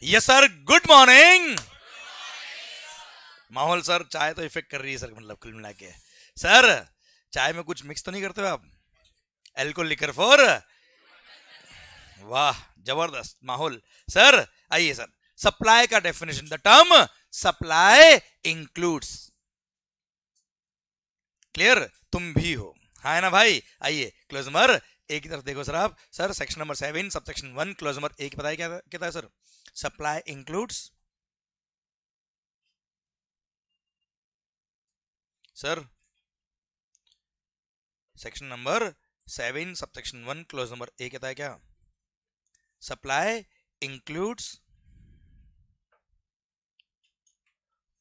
Yes sir, good morning. माहौल sir, चाय तो इफेक्ट कर रही है सर, मतलब कुल मिला के। सर चाय में कुछ मिक्स तो नहीं करते हो आप? एल्कोहल लिकर फोर, वाह जबरदस्त माहौल। सर आइए सर, सप्लाई का definition. The term supply includes, clear, तुम भी हो, हाँ है ना भाई। आइए क्लोज नंबर ए की तरफ देखो सर आप। Sir section number 7 subsection 1 close number ए की बताइए क्या कहता है sir? Supply includes, sir section number 7 subsection 1 close number ए कहता है क्या? Supply includes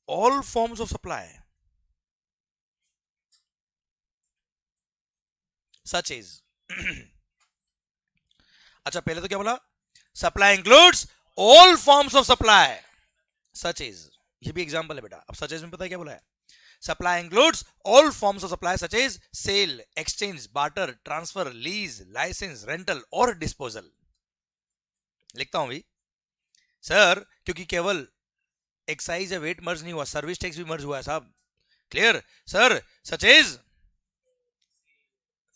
all forms of supply such is अच्छा पहले तो क्या बोला? Supply includes all forms of supply such is, ये भी एग्जांपल है बेटा। अब सच इज में पता है क्या बोला है? Supply includes all forms of supply such is sale, exchange, barter, transfer, lease, licence, rental और डिस्पोजल। लिखता हूं भी सर, क्योंकि केवल एक्साइज या वेट मर्ज नहीं हुआ, सर्विस टैक्स भी मर्ज हुआ है साहब। Clear sir? Such is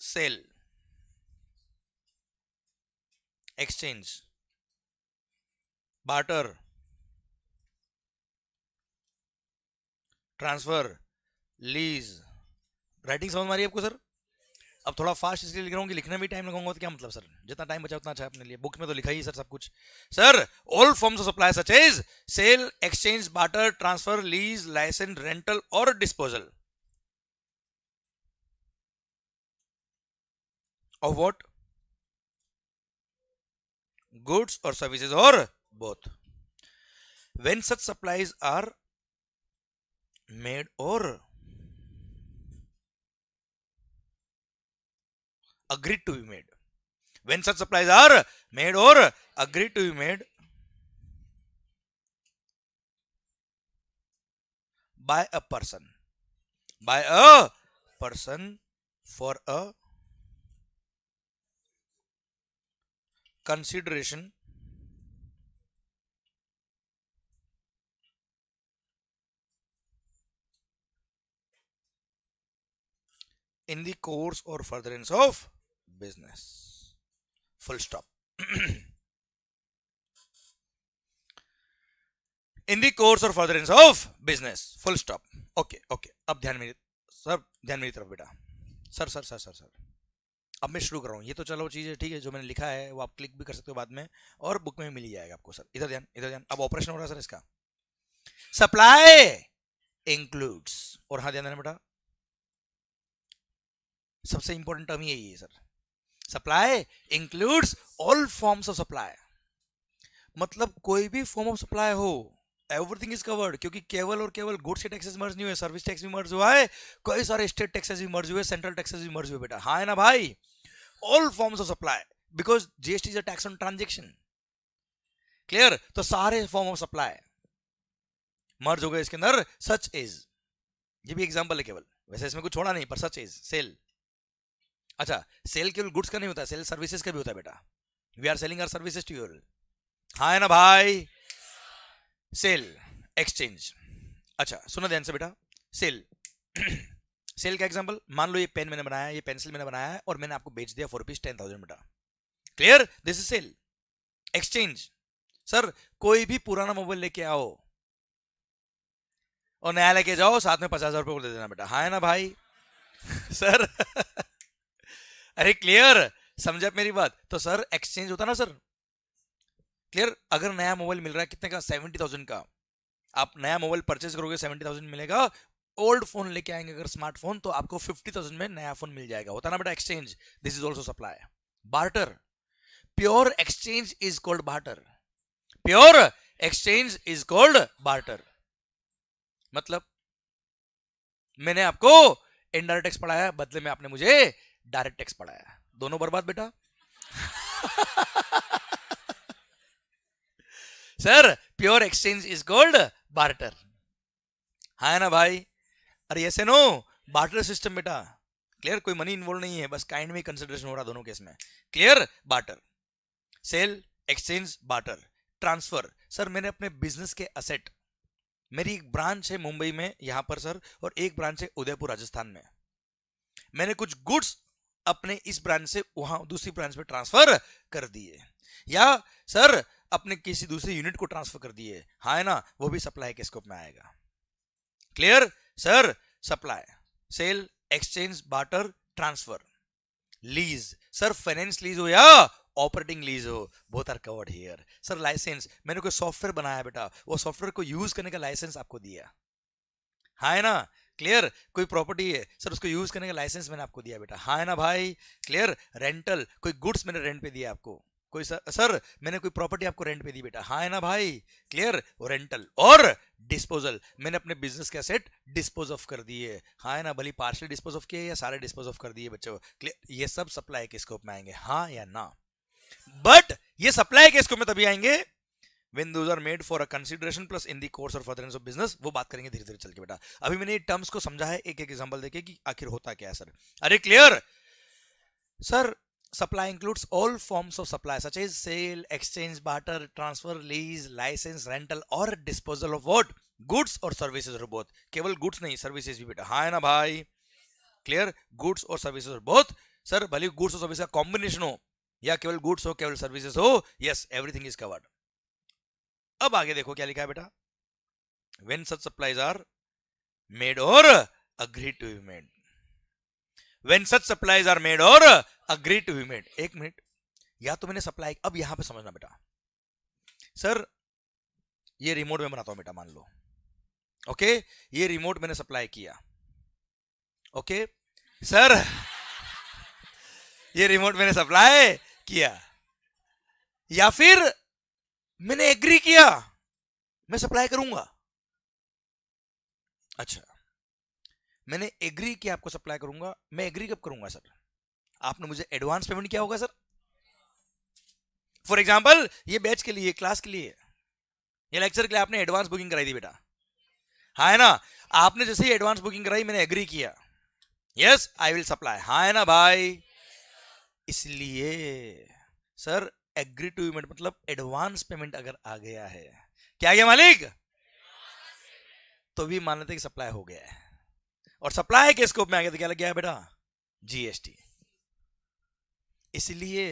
sale, exchange, barter, transfer, lease. Writing समझ में आ रही है आपको सर? अब थोड़ा फास्ट इसलिए लिख रहा हूँ कि लिखने में टाइम लगाऊंगा तो क्या मतलब सर, जितना टाइम बचा उतना अच्छा है अपने लिए। बुक में तो लिखा ही सर सब कुछ। Sir all forms of supply such is sale, exchange, barter, transfer, lease, licence, rental और डिस्पोजल ऑफ व्हाट? गुड्स और सर्विसेज और both. When such supplies are made और agreed to be made, when such supplies are made or agreed to be made by a person for a consideration in the course or furtherance of business, full stop. in the course or furtherance of business, full stop. Okay okay, अब ध्यान मेरी sir, ध्यान मेरी तरफ बेटा। Sir sir sir sir sir अब मैं शुरू कर रहा हूँ। ये तो चलो चीज़ है, ठीक है, जो मैंने लिखा है वो आप क्लिक भी कर सकते हो बाद में, और बुक में मिल ही जाएगा आपको। सर इधर ध्यान, इधर ध्यान। अब ऑपरेशन हो रहा है सर इसका। सप्लाई इंक्लूड्स, और हाँ ध्यान देना बेटा, सबसे इंपॉर्टेंट टर्म यही है sir. Supply includes all forms of supply, मतलब कोई भी फॉर्म ऑफ सप्लाई हो, एवरीथिंग इज कवर्ड। क्योंकि केवल और केवल गुड्स के टैक्सेस मर्ज नहीं हुए, सर्विस टैक्स भी मर्ज हुआ है, कई सारे स्टेट टैक्सेस भी मर्ज हुए, सेंट्रल टैक्सेस भी मर्ज हुए बेटा, हाँ है ना भाई। All forms of supply, because GST is a tax on transaction. Clear? तो सारे फॉर्म ऑफ सप्लाई मर्ज हो गए इसके अंदर। सच इज, ये भी एग्जांपल है केवल, वैसे इसमें कुछ छोड़ा नहीं, पर सच इज सेल। अच्छा, सेल केवल गुड्स का नहीं होता, सेल सर्विसेज का भी होता है बेटा। We are selling our services to you, हाँ है ना भाई। Sale, exchange. अच्छा सुनो ध्यान से बेटा, सेल सेल का एग्जांपल, मान लो ये पेन मैंने बनाया, ये पेंसिल मैंने बनाया है, और मैंने आपको बेच दिया फॉर रुपीज 10,000 बेटा। Clear? This is sale. Exchange, sir कोई भी पुराना मोबाइल लेके आओ और नया लेके जाओ, साथ में 50,000 रुपये को दे देना बेटा, हाँ है ना भाई। सर अरे क्लियर, समझे आप मेरी बात? तो सर एक्सचेंज होता ना सर। क्लियर? अगर नया मोबाइल मिल रहा है कितने का? 70,000 का। आप नया मोबाइल परचेज करोगे 70,000 मिलेगा। ओल्ड फोन लेके आएंगे अगर स्मार्टफोन, तो आपको 50,000 में नया फोन मिल जाएगा। होता ना बेटा exchange. This is also supply. Barter, pure exchange is called barter. Pure exchange is called barter. मतलब मैंने आपको इनडायरेक्ट टैक्स पढ़ाया, बदले में आपने मुझे डायरेक्ट टैक्स पढ़ाया, दोनों बर्बाद बेटा। Sir pure exchange is called barter, हाँ है ना भाई। अरे ऐसे नो, बार्टर सिस्टम बेटा। क्लियर? कोई मनी इन्वॉल्व नहीं है, बस काइंड में कंसिडरेशन हो रहा दोनों केस में। Clear? Barter, sale, exchange, barter, transfer, sir मैंने अपने बिजनेस के असेट, मेरी एक ब्रांच है मुंबई में यहां पर सर, और एक ब्रांच है उदयपुर राजस्थान में, मैंने कुछ गुड्स अपने इस ब्रांच से वहां दूसरी ब्रांच में ट्रांसफर कर दिए, या सर अपने किसी दूसरी यूनिट को ट्रांसफर कर दिए, हाँ है ना, वो भी सप्लाई के स्कोप में आएगा। Clear sir? Supply, sale, exchange, barter, transfer, lease, sir finance lease हो या ऑपरेटिंग लीज हो, both are covered here. Sir licence, मैंने कोई सॉफ्टवेयर बनाया बेटा, वो सॉफ्टवेयर को यूज करने का लाइसेंस आपको दिया, हाँ है ना, क्लियर? कोई प्रॉपर्टी है सर, उसको यूज करने का लाइसेंस मैंने आपको दिया बेटा, हाँ है ना भाई, क्लियर? रेंटल, कोई गुड्स मैंने रेंट पे दिया आपको, कोई सर मैंने कोई प्रॉपर्टी आपको रेंट पे दी बेटा, हाँ है ना भाई, क्लियर? वो रेंटल। और डिस्पोजल, मैंने अपने बिजनेस के एसेट डिस्पोज ऑफ कर दिए, हाँ है ना, भली पार्शियल डिस्पोज ऑफ किए या सारे डिस्पोज ऑफ कर दिए बच्चों, क्लियर? ये सब सप्लाई के स्कोप में आएंगे, हाँ या ना? बट ये सप्लाई के स्कोप में तभी आएंगे when those are made for a consideration plus in the course or furtherance of business, वो बात करेंगे धीरे धीरे चल के बेटा। अभी मैंने ये टर्म्स को समझा है, एक एक एग्जांपल देके कि आखिर होता क्या है सर। अरे clear sir? Supply includes all forms of supply such as sale, exchange, barter, transfer, lease, licence, rental और डिस्पोजल ऑफ व्हाट, गुड्स और सर्विसेज और बोथ। केवल गुड्स नहीं, सर्विसेज भी बेटा, हाँ है ना भाई, क्लियर? गुड्स और सर्विसेज और बोथ। सर भले गुड्स और सर्विसेज का कॉम्बिनेशन हो या केवल गुड्स हो केवल सर्विसेज हो, यस एवरीथिंग इज कवर्ड। अब आगे देखो क्या लिखा है बेटा, when such supplies are made or agreed to be made, when such supplies are made or agreed to be made। एक मिनट, या तो मैंने सप्लाई, अब यहां पे समझना बेटा, सर ये रिमोट में बनाता हूं बेटा, मान लो, ओके, ये रिमोट मैंने सप्लाई किया, ओके सर, ये रिमोट मैंने सप्लाई किया, या फिर मैंने एग्री किया मैं सप्लाई करूंगा। अच्छा, मैंने एग्री किया आपको सप्लाई करूंगा, मैं एग्री कब करूंगा सर? आपने मुझे एडवांस पेमेंट किया होगा सर। फॉर एग्जांपल ये बैच के लिए, क्लास के लिए, ये लेक्चर के लिए आपने एडवांस बुकिंग कराई थी बेटा, हाँ है ना, आपने जैसे ही एडवांस बुकिंग कराई मैंने एग्री किया, यस आई विल सप्लाई, हाँ है ना भाई। इसलिए सर एग्री टू पेमेंट मतलब एडवांस पेमेंट अगर आ गया है, क्या आ गया मालिक, तो भी मान लेते कि सप्लाई हो गया है, और सप्लाई के स्कोप में आ गया तो क्या लग गया है बेटा, जीएसटी। इसलिए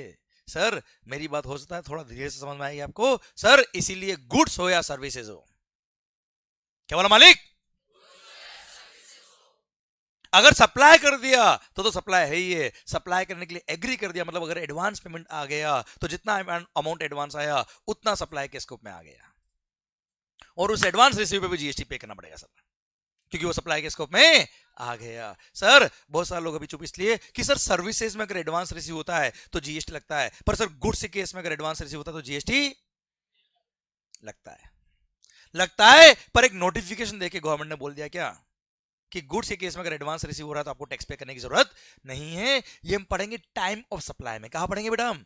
सर मेरी बात हो सकता है थोड़ा धीरे से समझ में आएगी आपको, सर इसीलिए गुड्स हो या सर्विसेज हो, क्या बोला मालिक, अगर सप्लाई कर दिया तो सप्लाई है ही है, सप्लाई करने के लिए एग्री कर दिया मतलब अगर एडवांस पेमेंट आ गया तो जितना अमाउंट एडवांस आया उतना सप्लाई के स्कोप में आ गया, और उस एडवांस रिसीव पे भी जीएसटी पे करना पड़ेगा सर, क्योंकि वो सप्लाई के स्कोप में आ गया। सर बहुत सारे लोग अभी चुप इसलिए कि सर सर्विसेज में अगर एडवांस रिसीव होता है तो जीएसटी लगता है, पर सर गुड्स के केस में अगर एडवांस रिसीव होता है तो जीएसटी लगता है, पर एक नोटिफिकेशन देके गवर्नमेंट ने बोल दिया क्या कि गुड्स के केस में अगर एडवांस रिसीव हो रहा है तो आपको टैक्स पे करने की जरूरत नहीं है। ये हम पढ़ेंगे टाइम ऑफ सप्लाई में, कहां पढ़ेंगे बेटा, हम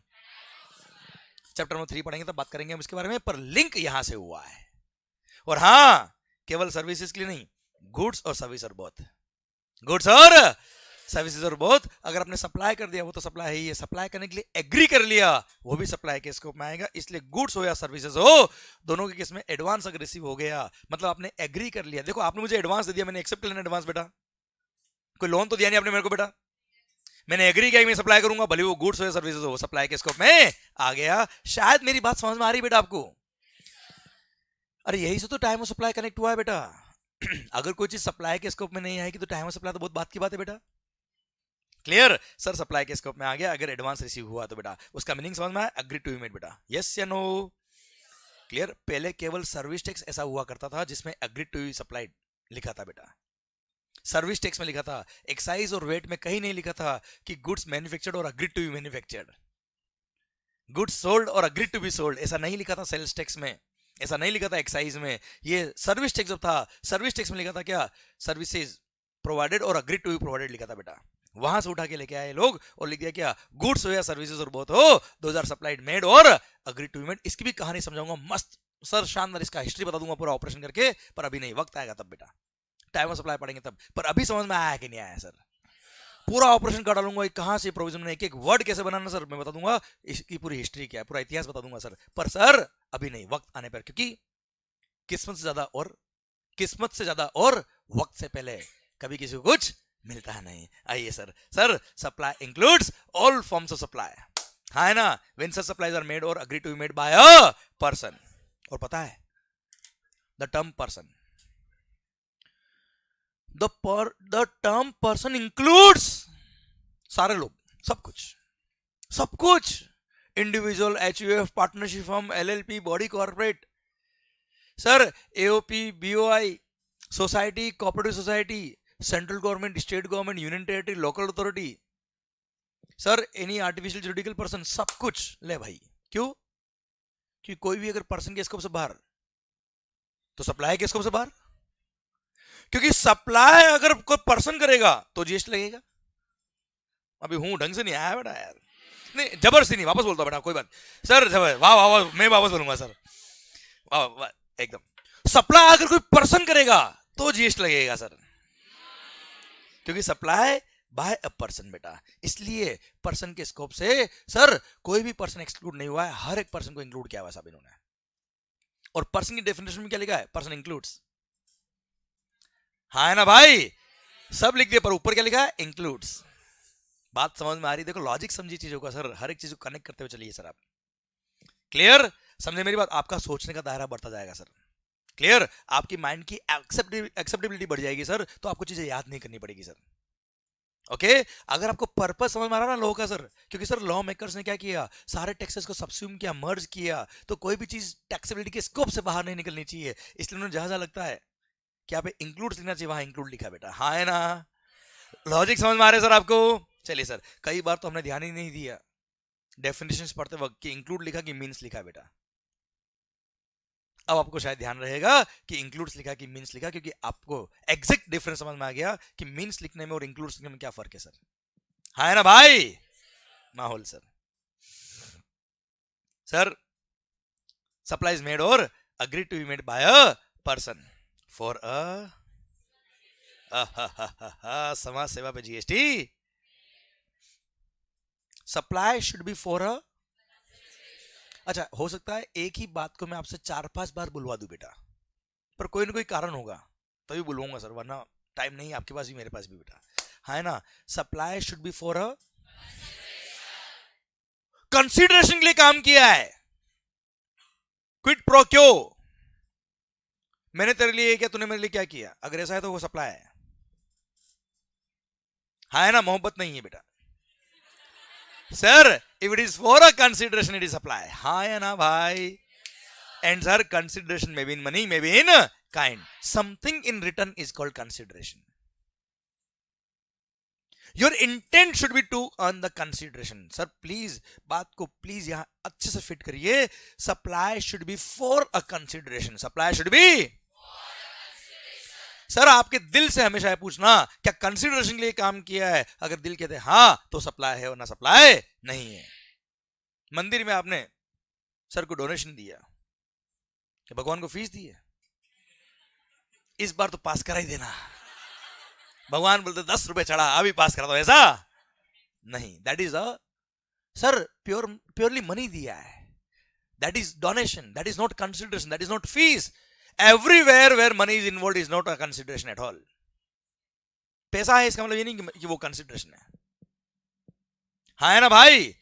चैप्टर नंबर 3 पढ़ेंगे, तब बात करेंगे हम इसके बारे में, पर लिंक यहां से हुआ है। और हाँ, केवल सर्विसेज के लिए नहीं, गुड्स और सर्विस और बोथ, गुड्स और सर्विसेज और बोथ, अगर आपने सप्लाई कर दिया वो तो सप्लाई ही है, सप्लाई करने के लिए एग्री कर लिया वो भी सप्लाई के स्कोप में आएगा। इसलिए गुड्स हो या सर्विसेज हो, दोनों के केस में एडवांस अगर रिसीव हो गया मतलब आपने एग्री कर लिया। देखो आपने मुझे एडवांस दे दिया, मैंने एक्सेप्ट कर लेना एडवांस बेटा, कोई लोन तो दिया नहीं आपने मेरे को बेटा, मैंने एग्री किया मैं सप्लाई करूंगा, भले वो गुड्स हो या सर्विसेज हो, सप्लाई के स्कोप में आ गया। शायद मेरी बात समझ में आ रही बेटा आपको? अरे यही से तो टाइम ऑफ सप्लाई कनेक्ट हुआ है बेटा। अगर कोई चीज सप्लाई के स्कोप में नहीं आएगी तो टाइम ऑफ सप्लाई तो बहुत बात की बात है बेटा। Clear sir? सप्लाई के स्कोप में आ गया, अगर एडवांस रिसीव हुआ तो बेटा उसका मीनिंग समझ में आया, एग्री टू मेड बेटा, यस या नो? क्लियर? पहले केवल सर्विस टैक्स ऐसा हुआ करता था जिसमें एग्री टू सप्लाइड लिखा था बेटा, सर्विस टैक्स में लिखा था, एक्साइज और वेट में कहीं नहीं लिखा था कि गुड्स मैन्युफैक्चर्ड और agreed to be manufactured, goods sold और अग्रीड टू बी सोल्ड, ऐसा नहीं लिखा था सेल्स टैक्स में, ऐसा नहीं लिखा था एक्साइज में। ये सर्विस टैक्स जब था, सर्विस टैक्स में लिखा था क्या, सर्विसेज प्रोवाइडेड और अग्रीड टू बी प्रोवाइडेड लिखा था बेटा। वहां से उठा के लेके आए लोग और लिख दिया क्या, गुड्स हो या सर्विसेज और बोथ हो, दोज आर सप्लाइड मेड और अग्रीड टू बी मेड। इसकी भी कहानी समझाऊंगा मस्त सर, शानदार, इसका हिस्ट्री बता दूंगा पूरा ऑपरेशन करके, पर अभी नहीं, वक्त आएगा तब बेटा, टाइम ऑफ सप्लाई पढ़ेंगे तब। पर अभी समझ में आया कि नहीं आया सर? पूरा ऑपरेशन कर डालूंगा, कहां से प्रोविजन में एक एक वर्ड कैसे बनाना सर मैं बता दूंगा, इसकी पूरी हिस्ट्री क्या है, पूरा इतिहास बता दूंगा सर। पर सर अभी नहीं, वक्त आने पर, क्योंकि किस्मत से ज्यादा और वक्त से पहले कभी किसी को कुछ मिलता है नहीं। आइए sir, supply includes all forms of supply, हाँ है ना, when such supplies are made और agree to be made by a person. और पता है the term person, the term person includes सारे लोग, सब कुछ, individual, HUF, partnership firm, LLP, body corporate, sir AOP, BOI, society, cooperative society, central government, state government, union territory, local authority, sir any artificial juridical person, सब कुछ ले भाई। क्यों? कि कोई भी अगर पर्सन के स्कोप से बाहर तो सप्लाई के स्कोप से बाहर, क्योंकि सप्लाई अगर कोई पर्सन करेगा तो जीएसटी लगेगा। अभी हूं ढंग से नहीं आया बेटा यार, नहीं जबरदस्ती नहीं, वापस बोलता बेटा, कोई बात सर, वाह वाह वाह, मैं वापस बोलूंगा सर, वाह वाह एकदम। सप्लाई अगर कोई पर्सन करेगा तो जीएसटी लगेगा सर, क्योंकि सप्लाई बाय अ पर्सन बेटा, इसलिए पर्सन के स्कोप से सर कोई भी पर्सन एक्सक्लूड नहीं हुआ है, हर एक पर्सन को इंक्लूड किया हुआ है सब इन्होंने। और पर्सन की डेफिनेशन में क्या लिखा है? पर्सन इंक्लूड्स, हाँ है ना भाई, सब लिख दिया, पर ऊपर क्या लिखा है? इंक्लूड्स। बात समझ में आ रही? देखो लॉजिक समझी चीजों का सर, हर एक चीज को कनेक्ट करते हुए चलिए सर आप। क्लियर? समझे मेरी बात? आपका सोचने का दायरा बढ़ता जाएगा सर। क्लियर? आपकी माइंड की एक्सेप्टेबिलिटी बढ़ जाएगी सर, तो आपको चीजें याद नहीं करनी पड़ेगी सर। ओके अगर आपको पर्पस समझ में आ रहा ना लॉ का सर, क्योंकि सर लॉ मेकर्स ने क्या किया, सारे टैक्सेस को सबस्यूम किया, मर्ज किया, तो कोई भी चीज टैक्सेबिलिटी के स्कोप से बाहर नहीं निकलनी चाहिए, इसलिए उन्होंने जहां लगता है कि यहाँ पे इंक्लूड लिखना चाहिए, वहां इंक्लूड लिखा बेटा, हाँ है ना? लॉजिक समझ में आ रहा है सर आपको? चलिए सर, कई बार तो हमने ध्यान ही नहीं दिया डेफिनेशंस पढ़ते वक्त कि इंक्लूड लिखा कि मीन्स लिखा बेटा। अब आपको शायद ध्यान रहेगा कि इंक्लूड्स लिखा कि मीन्स लिखा, क्योंकि आपको एग्जैक्ट डिफरेंस समझ में आ गया कि मीन्स लिखने में और इंक्लूड्स लिखने में क्या फर्क है सर, हाँ है ना भाई? माहौल सर, सप्लाई इज मेड और agree to be made by a person for समाज सेवा पे GST. Supply should be for a, अच्छा हो सकता है एक ही बात को मैं आपसे 4-5 बार बुलवा दूं बेटा, पर कोई ना कोई कारण होगा तभी बुलवाऊंगा सर, वरना टाइम नहीं, आपके पास भी मेरे पास भी बेटा, है ना? Supply should be for a consideration के लिए काम किया है, क्विड प्रो क्यो, मैंने तेरे लिए किया, तूने मेरे लिए क्या किया, अगर ऐसा है तो वो सप्लाई है, है ना? मोहब्बत नहीं है बेटा sir, if it is for a consideration it is supply, हाँ है ना भाई? And sir consideration may be in money, may be in kind, something in return is called consideration. Your intent should be to earn the consideration. Sir please बात को please यहां अच्छे से fit करिए, supply should be for a consideration, supply should be, sir आपके दिल से हमेशा है पूछना क्या कंसीडरेशन के लिए काम किया है, अगर दिल कहते हाँ तो सप्लाई है, वरना सप्लाई नहीं है। मंदिर में आपने सर को डोनेशन दिया, क्या भगवान को फीस दी है? इस बार तो पास करा ही देना, भगवान बोलते 10 रुपए चढ़ा अभी पास करा दो, ऐसा नहीं, that is a sir purely money दिया है, that is donation, that is not consideration, that is not fees. Everywhere where money is involved is not a consideration at all. पैसा है इसका मतलब ये नहीं कि वो कंसिडरेशन है, हाँ है ना भाई?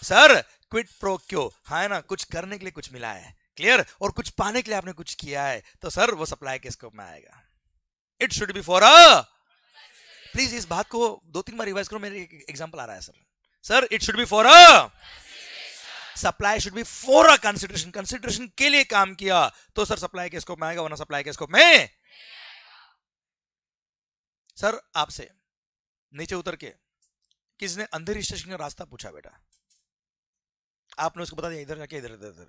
सर क्विड प्रो क्यो, हाँ है ना? कुछ करने के लिए कुछ मिला है, क्लियर, और कुछ पाने के लिए आपने कुछ किया है, तो सर वो सप्लाई के स्कोप में आएगा। It should be for a, please इस बात को 2-3 बार रिवाइज करो, मेरे एक एग्जांपल आ रहा है sir, it should be for a, supply should be for a consideration, consideration के लिए काम किया तो सर सप्लाई के स्कोप में आएगा, वरना सप्लाई के स्कोप में। सर आपसे नीचे उतर के किसी ने अंधेरी स्टेशन का रास्ता पूछा बेटा, आपने उसको बता दिया इधर जाके इधर इधर,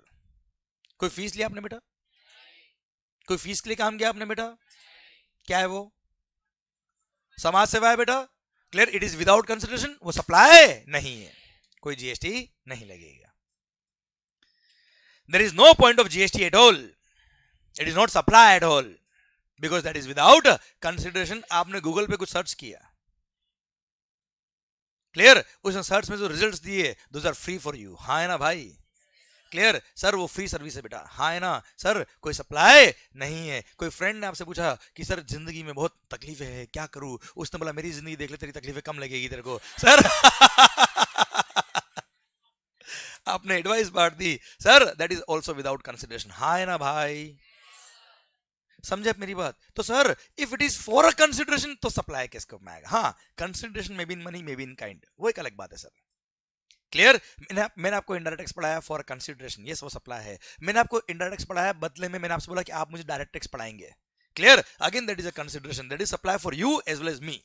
कोई फीस लिया आपने बेटा? कोई फीस के लिए काम किया आपने बेटा? क्या है वो? समाज सेवा है बेटा, clear, it is without consideration, वो सप्लाई नहीं है, कोई जीएसटी नहीं लगेगा। There is no point of GST at all. It is not supply at all. Because that is without consideration. आपने गूगल पे कुछ सर्च किया, क्लियर, उस सर्च में जो रिजल्ट्स दिए those are free for you, हाँ है ना भाई? क्लियर सर, वो फ्री सर्विस है बेटा, हाँ है ना सर, कोई सप्लाई नहीं है। कोई फ्रेंड ने आपसे पूछा कि सर जिंदगी में बहुत तकलीफें है, क्या करूं, उसने बोला मेरी जिंदगी देख ले, तेरी तकलीफें कम लगेगी तेरे को सर। आपने एडवाइस बांट दी sir, that is also without consideration, हाँ है ना भाई, समझे आप मेरी बात। तो sir if it is for a consideration तो सप्लाई के स्कोप में आएगा, हाँ consideration may be in money may be in kind, वो एक अलग बात है सर। क्लियर, मैंने आपको इनडायरेक्ट टैक्स पढ़ाया फॉर कंसिडरेशन, यस वो सप्लाई है। मैंने आपको इनडायरेक्ट टैक्स पढ़ाया बदले में मैंने आपसे बोला कि आप मुझे डायरेक्ट टैक्स पढ़ाएंगे। Clear, again that is a consideration, that is supply for you as well as me,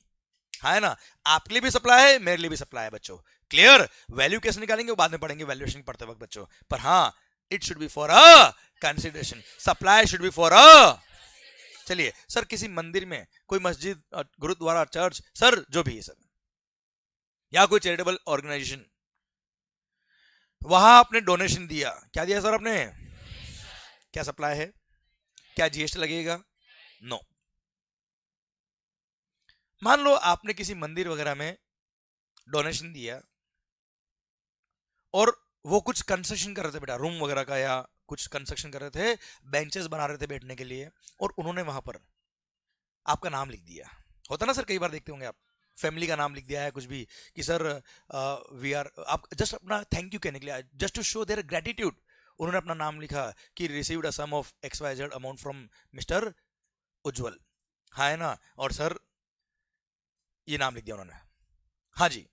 हाँ है ना, आपके लिए भी सप्लाई है, मेरे लिए भी सप्लाई है बच्चों। क्लियर, वैल्यू कैसे निकालेंगे वो बाद में पढ़ेंगे वैल्यूएशन पढ़ते वक्त बच्चों, पर हाँ it should be for a consideration, supply should be for अ। चलिए सर, किसी मंदिर में, कोई मस्जिद, गुरुद्वारा, चर्च, सर जो भी है सर, या कोई चैरिटेबल ऑर्गेनाइजेशन, वहां आपने डोनेशन दिया, क्या दिया सर आपने, क्या सप्लाई है, क्या जीएसटी लगेगा, नो। मान लो आपने किसी मंदिर वगैरह में डोनेशन दिया और वो कुछ कंस्ट्रक्शन कर रहे थे बेटा, रूम वगैरह का, या कुछ कंस्ट्रक्शन कर रहे थे, बेंचेस बना रहे थे बैठने के लिए, और उन्होंने वहां पर आपका नाम लिख दिया। होता ना सर, कई बार देखते होंगे आप, फैमिली का नाम लिख दिया है कुछ भी, कि सर वी आर, आप जस्ट अपना थैंक यू कहने के लिए, just to show their gratitude, उन्होंने अपना नाम लिखा कि received a sum of XYZ amount from mister Ujjwal, हाँ है ना, और सर ये नाम लिख दिया उन्होंने। हाँ जी,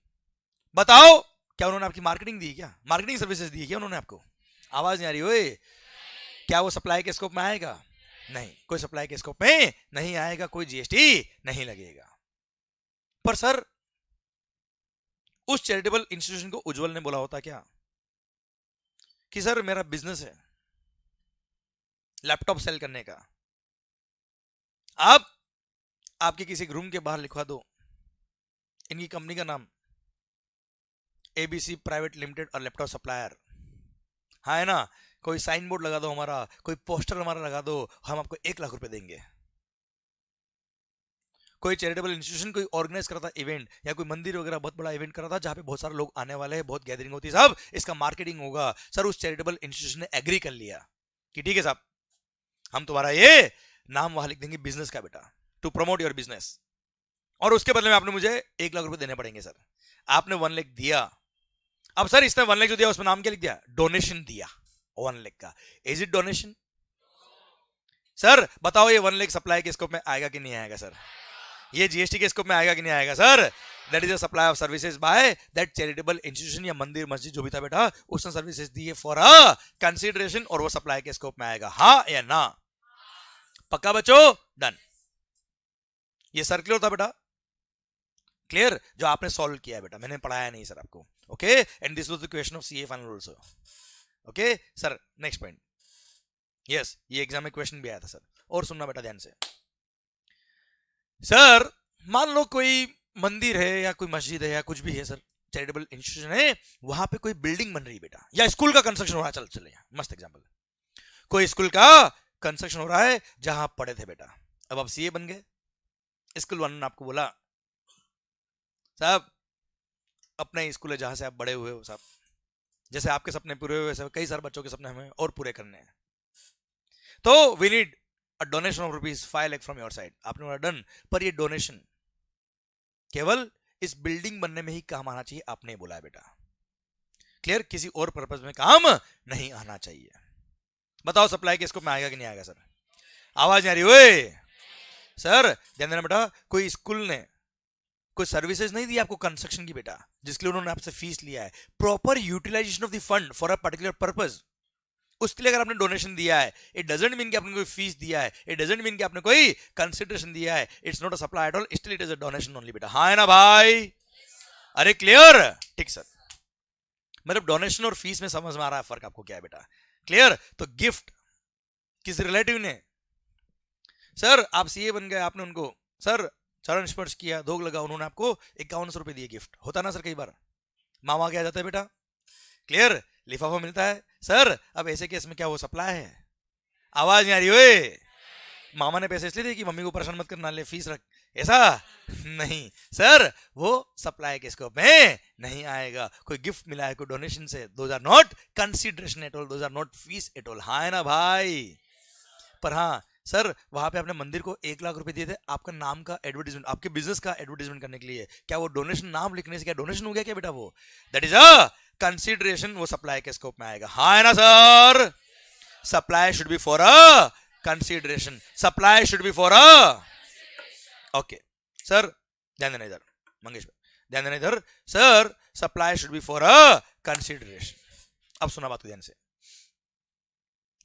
बताओ क्या उन्होंने आपकी मार्केटिंग दी, क्या मार्केटिंग सर्विसेज दी क्या उन्होंने आपको, आवाज नहीं आ रही ओए, क्या वो सप्लाई के स्कोप में आएगा, नहीं, कोई सप्लाई के स्कोप में नहीं आएगा, कोई जीएसटी नहीं लगेगा। पर सर उस चैरिटेबल इंस्टीट्यूशन को उज्जवल ने बोला होता क्या कि सर मेरा बिजनेस है लैपटॉप सेल करने का, आप आपके किसी रूम के बाहर लिखवा दो इनकी कंपनी का नाम, ABC प्राइवेट लिमिटेड और लैपटॉप सप्लायर, हाँ है ना, कोई साइन बोर्ड लगा दो हमारा, कोई पोस्टर हमारा लगा दो, हम आपको 1 लाख रुपए देंगे। कोई चैरिटेबल इंस्टीट्यूशन कोई ऑर्गेनाइज करता इवेंट, या कोई मंदिर वगैरह बहुत बड़ा इवेंट करा था जहां पे बहुत सारे लोग आने वाले हैं, बहुत गैदरिंग होती है साहब, इसका मार्केटिंग होगा, सर उस चैरिटेबल इंस्टीट्यूशन ने एग्री कर लिया कि ठीक है साहब, हम तुम्हारा ये नाम वहां लिख देंगे बिजनेस का बेटा, टू प्रमोट योर बिजनेस, और उसके बदले में आपने मुझे 1 लाख रुपए देने पड़ेंगे सर। आपने 1 लाख दिया, अब सर इसने 1 लाख जो दिया उसमें नाम क्या लिख दिया, डोनेशन दिया 1 लाख का, इज इट डोनेशन, सर बताओ ये 1 लाख सप्लाई के स्कोप में आएगा कि नहीं आएगा सर, ये जीएसटी के स्कोप में आएगा कि नहीं आएगा sir, that is a supply of services by that charitable institution या मंदिर मस्जिद जो भी था बेटा, उसने सर्विसेज दी है फॉर अ कंसीडरेशन, और वो सप्लाई के स्कोप में आएगा, हाँ या ना, पक्का बच्चों, डन। ये सर्कुलर था बेटा, क्लियर, जो आपने सॉल्व किया है बेटा, मैंने पढ़ाया नहीं सर आपको, okay, and this was the question of CA final also, okay sir, next point, yes ये एग्जाम में क्वेश्चन भी आया था सर, और सुनना बेटा ध्यान से, सर मान लो कोई मंदिर है या कोई मस्जिद है या कुछ भी है सर, चैरिटेबल इंस्टीट्यूशन है, वहां पे कोई बिल्डिंग बन रही है बेटा, या स्कूल का कंस्ट्रक्शन हो रहा है, चल चले मस्त एग्जांपल, कोई स्कूल का कंस्ट्रक्शन हो रहा है जहां आप पढ़े थे बेटा, अब आप सीए बन गए, स्कूल वालों ने आपको बोला साहब अपने स्कूल है जहां से आप बड़े हुए हो साहब, जैसे आपके सपने पूरे हुए वैसे कई सारे बच्चों के सपने हमें और पूरे करने हैं, तो we need a donation of ₹5 lakh from your side, आपने बोला डन, पर ये डोनेशन केवल इस बिल्डिंग बनने में ही काम आना चाहिए, आपने बोला है बेटा, क्लियर, किसी और पर्पस में काम नहीं आना चाहिए। बताओ सप्लाई के स्कोप में आएगा कि नहीं आएगा सर, आवाज नहीं आ रही ओए सर, ध्यान देना बेटा, कोई स्कूल ने कोई सर्विसेज नहीं दी आपको कंस्ट्रक्शन की बेटा, जिसके लिए उन्होंने आपसे फीस लिया है, proper utilization of the fund for a particular purpose, उसके लिए अगर आपने डोनेशन दिया है, इट डजंट मीन कि आपने कोई फीस दिया है, इट डजंट मीन कि आपने कोई कंसिडरेशन दिया है, it's not a supply at all, still it is a donation only बेटा, हाँ है ना भाई, अरे क्लियर, ठीक सर, मतलब डोनेशन और फीस में समझ में आ रहा है फर्क आपको क्या है बेटा, क्लियर, तो गिफ्ट किस रिलेटिव ने, सर आप सीए बन गए, आपने उनको सर चरण स्पर्श किया, धोख लगा, उन्होंने आपको 5100 रुपए दिए गिफ्ट, होता ना सर कई बार, मामा क्या जाता है बेटा, क्लियर, लिफाफा मिलता है सर, अब ऐसे केस में क्या वो सप्लाई है, आवाज नहीं आ रही ओए, मामा ने पैसे इसलिए दिए कि मम्मी को परेशान मत करना, ले फीस रख, ऐसा नहीं सर, वो सप्लाई के स्कोप में नहीं आएगा। कोई गिफ्ट मिला है, कोई डोनेशन से, those are not consideration at all, those are not fees at all. हाँ है ना भाई? पर हाँ सर, वहां पे आपने मंदिर को 1 लाख रुपए दिए थे आपका नाम का एडवर्टीजमेंट, आपके बिजनेस का एडवर्टीजमेंट करने के लिए, क्या वो डोनेशन नाम लिखने से क्या डोनेशन हो गया क्या बेटा? वो दैट इज अ कंसिडरेशन, वो सप्लाई के स्कोप में आएगा। हाँ है ना sir? Supply should be for a consideration, supply should be for a, okay sir ध्यान देना इधर, मंगेश भाई ध्यान देना इधर। Sir supply should be for a consideration. अब सुना बात को ध्यान से,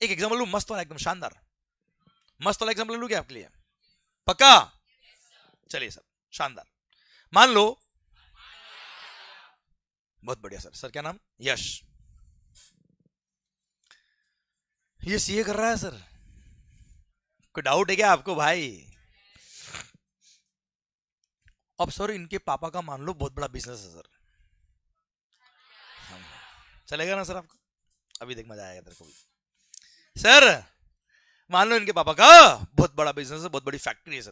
एक एग्जांपल लू मस्त वाला, एकदम शानदार मस्त वाला एग्जांपल लू क्या आपके लिए? पक्का? चलिए सर, शानदार। मान लो, बहुत बढ़िया सर। सर क्या नाम? यश। ये सीए कर रहा है सर, कोई डाउट है क्या आपको भाई? अब सर इनके पापा का मान लो बहुत बड़ा बिजनेस है सर, चलेगा ना सर आपको? अभी देख मजा आएगा तेरे को भी। सर मान लो इनके पापा का बहुत बड़ा बिजनेस है, बहुत बड़ी फैक्ट्री है सर।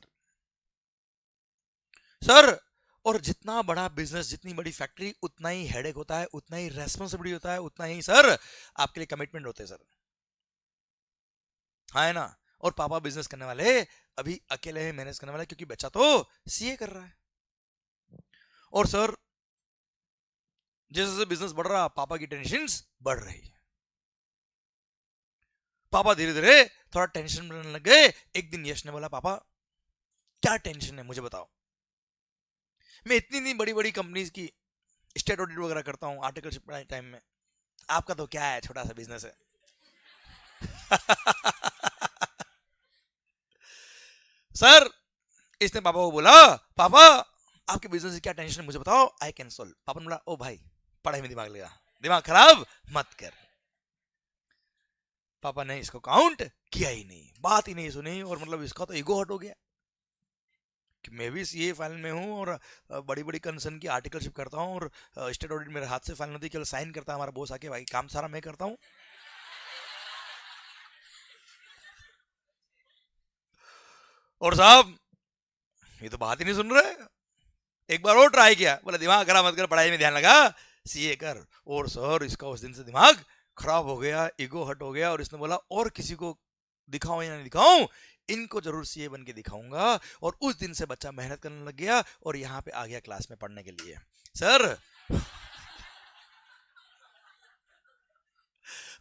सर और जितना बड़ा बिजनेस, जितनी बड़ी फैक्ट्री, उतना ही हेडेक होता है, उतना ही रेस्पॉन्सिबिलिटी होता है, उतना ही सर आपके लिए कमिटमेंट होते हैं सर। हाँ है ना? और पापा बिजनेस करने वाले अभी अकेले हैं मैनेज करने वाले, क्योंकि बच्चा तो सीए कर रहा है। और सर जैसे जैसे बिजनेस बढ़ रहा, पापा की टेंशन बढ़ रही। पापा धीरे धीरे थोड़ा टेंशन में लग गए। एक दिन यश ने बोला, पापा क्या टेंशन है मुझे बताओ, मैं इतनी बड़ी बड़ी कंपनीज की स्टेट ऑडिट वगैरह करता हूँ आर्टिकलशिप टाइम में, आपका तो क्या है, छोटा सा बिजनेस है। सर इसने पापा को बोला, पापा आपके बिजनेस की क्या टेंशन है मुझे बताओ, आई कैन सोल्व। पापा ने बोला, ओ भाई पढ़ाई में दिमाग लगा, दिमाग खराब मत कर। पापा ने इसको काउंट किया ही नहीं, बात ही नहीं सुनी, और मतलब इसका तो ईगो हट हो गया कि मैं भी सीए फाइल में हूँ और बड़ी बड़ी कंसर्न की आर्टिकलशिप करता हूँ, और स्टेट ऑडिट मेरे हाथ से फाइल होती है, केवल साइन करता है हमारा बॉस आके, भाई काम सारा मैं करता हूँ। और साहब ये तो बात ही नहीं सुन रहे। एक बार और ट्राई किया, बोला दिमाग खराब मत कर, पढ़ाई में ध्यान लगा, सीए कर। और सर इसका उस दिन से दिमाग खराब हो गया, ईगो हट हो गया, और इसने बोला और किसी को दिखाऊं या नहीं दिखाऊं, इनको जरूर सीए बन के दिखाऊंगा। और उस दिन से बच्चा मेहनत करने लग गया और यहाँ पे आ गया क्लास में पढ़ने के लिए सर।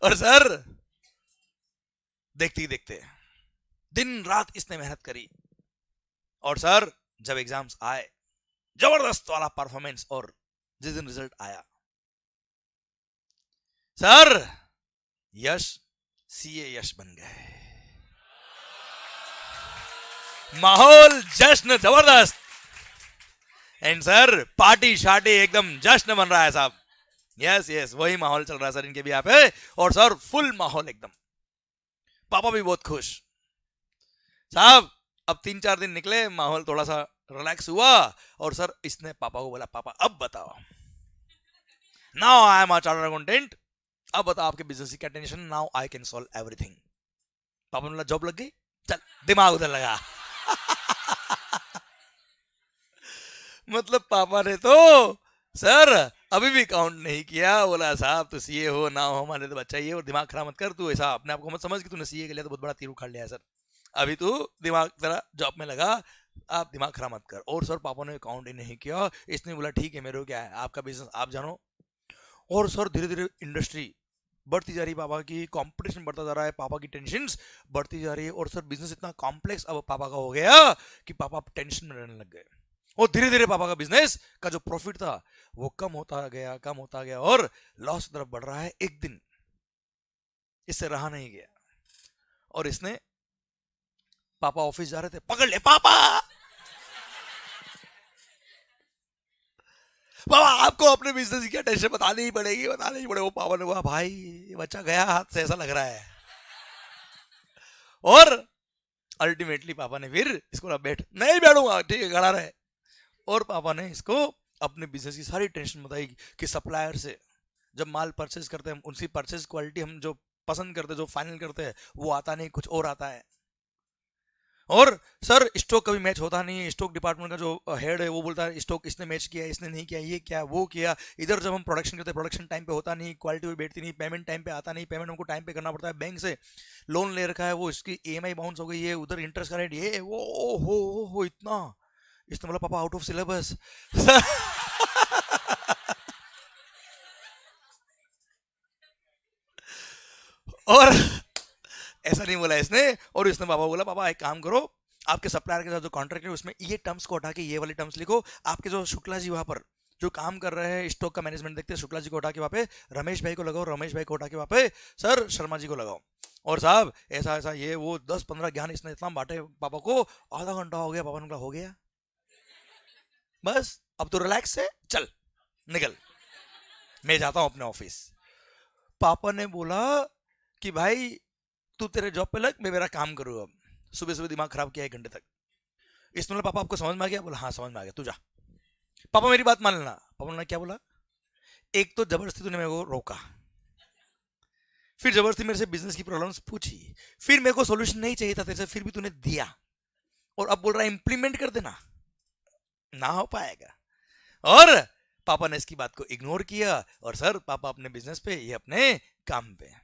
और सर देखते ही देखते दिन रात इसने मेहनत करी, और सर जब एग्जाम्स आए, जबरदस्त वाला परफॉर्मेंस, और जिस दिन रिजल्ट आया सर यश सीए यश बन गए। माहौल जश्न जबरदस्त, एंड सर पार्टी शार्टी एकदम जश्न बन रहा है साहब। यस यस वही माहौल चल रहा है सर इनके भी यहाँ पे, और सर फुल माहौल एकदम, पापा भी बहुत खुश साहब। अब 3-4 दिन निकले, माहौल थोड़ा सा रिलैक्स हुआ, और सर इसने पापा को बोला, पापा अब बताओ, now I am a chartered accountant, अब बताओ आपके बिजनेस की क्या tension, now I can solve everything. पापा ने बोला जॉब लग गई, चल दिमाग उधर लगा। मतलब पापा ने तो सर अभी भी काउंट नहीं किया, बोला साहब तो सीए हो ना हो, हमारे तो बच्चा ये, और दिमाग खराब मत कर, तू ऐसा अपने आप को मत समझ कि तूने सीए के लिए तो बहुत बड़ा तीर उखाड़ लिया है सर, अभी तू दिमाग जरा जॉब में लगा, आप दिमाग खराब मत कर। और सर पापा ने काउंट ही नहीं किया, इसने बोला ठीक है मेरे को क्या है, आपका बिजनेस आप जानो। और सर धीरे धीरे इंडस्ट्री बढ़ती जा रही, पापा की कंपटीशन बढ़ता जा रहा है, पापा की टेंशन बढ़ती जा रही है, और सर बिजनेस इतना कॉम्प्लेक्स अब पापा का हो गया कि पापा टेंशन में रहने लग गए, और धीरे धीरे पापा का बिजनेस का जो प्रॉफिट था वो कम होता गया, और लॉस की तरफ बढ़ रहा है। एक दिन इससे रहा नहीं गया, और इसने, पापा ऑफिस जा रहे थे, पकड़ ले पापा, बाबा आपको अपने बिजनेस की क्या टेंशन बतानी ही पड़ेगी, बतानी ही पड़ेगी। वो पापा ने कहा भाई ये बच्चा गया हाथ से, ऐसा लग रहा है। और अल्टीमेटली पापा ने फिर इसको बैठ, नहीं बैठूंगा, ठीक है खड़ा रहे। और पापा ने इसको अपने बिजनेस की सारी टेंशन बताई कि सप्लायर से जब माल परचेज करते हैं, उनकी परचेज क्वालिटी हम जो पसंद करते हैं, जो फाइनल करते हैं, वो आता नहीं, कुछ और आता है। और सर स्टॉक कभी मैच होता नहीं है, स्टॉक डिपार्टमेंट का जो हेड है वो बोलता है स्टॉक इसने मैच किया, इसने नहीं किया, ये क्या वो किया। इधर जब हम प्रोडक्शन करते हैं प्रोडक्शन टाइम पे होता नहीं, क्वालिटी भी बैठती नहीं, पेमेंट टाइम पे आता नहीं, पेमेंट हमको टाइम पे करना पड़ता है, बैंक से लोन ले रखा है वो इसकी ईएमआई बाउंस हो गई है, उधर इंटरेस्ट का रेट ये वो हो इतना, इसने बोला पापा आउट ऑफ सिलेबस। और ऐसा नहीं बोला इसने, और इसने पापा बोला पापा एक काम करो, आपके सप्लायर के साथ जो कॉन्ट्रैक्ट है उसमें ये टर्म्स को हटा के ये वाले टर्म्स लिखो। आपके जो शुक्ला जी वहां पर जो काम कर रहे हैं स्टॉक का मैनेजमेंट देखते हैं, शुक्ला जी को हटा के वहां पे रमेश भाई को लगाओ, रमेश भाई को हटा के वहां पे सर शर्मा जी को लगाओ। और साहब ऐसा ऐसा ये वो 10-15 ज्ञान इसने इतना बांटे पापा को, आधा घंटा हो गया, पापा ने कहा हो गया बस अब तो रिलैक्स है, चल निकल, मैं जाता हूं अपने ऑफिस। पापा ने बोला कि भाई तू तेरे जॉब पे लग, मैं मेरा काम करूँ अब। सुबह सुबह दिमाग खराब किया 1 घंटे तक। इसने बोला पापा आपको समझ में आ गया? बोला हाँ समझ में आ गया, तू जा। पापा मेरी बात मान लेना। पापा ने क्या बोला, एक तो जबरदस्ती तूने मेरे को रोका, फिर जबरदस्ती मेरे से बिजनेस की प्रॉब्लम्स पूछी, फिर मेरे को सोल्यूशन नहीं चाहिए था तेरे से, फिर भी तूने दिया, और अब बोल रहा है इंप्लीमेंट कर देना, ना हो पाएगा। और पापा ने इसकी बात को इग्नोर किया, और सर पापा अपने बिजनेस पे, ये अपने काम पे।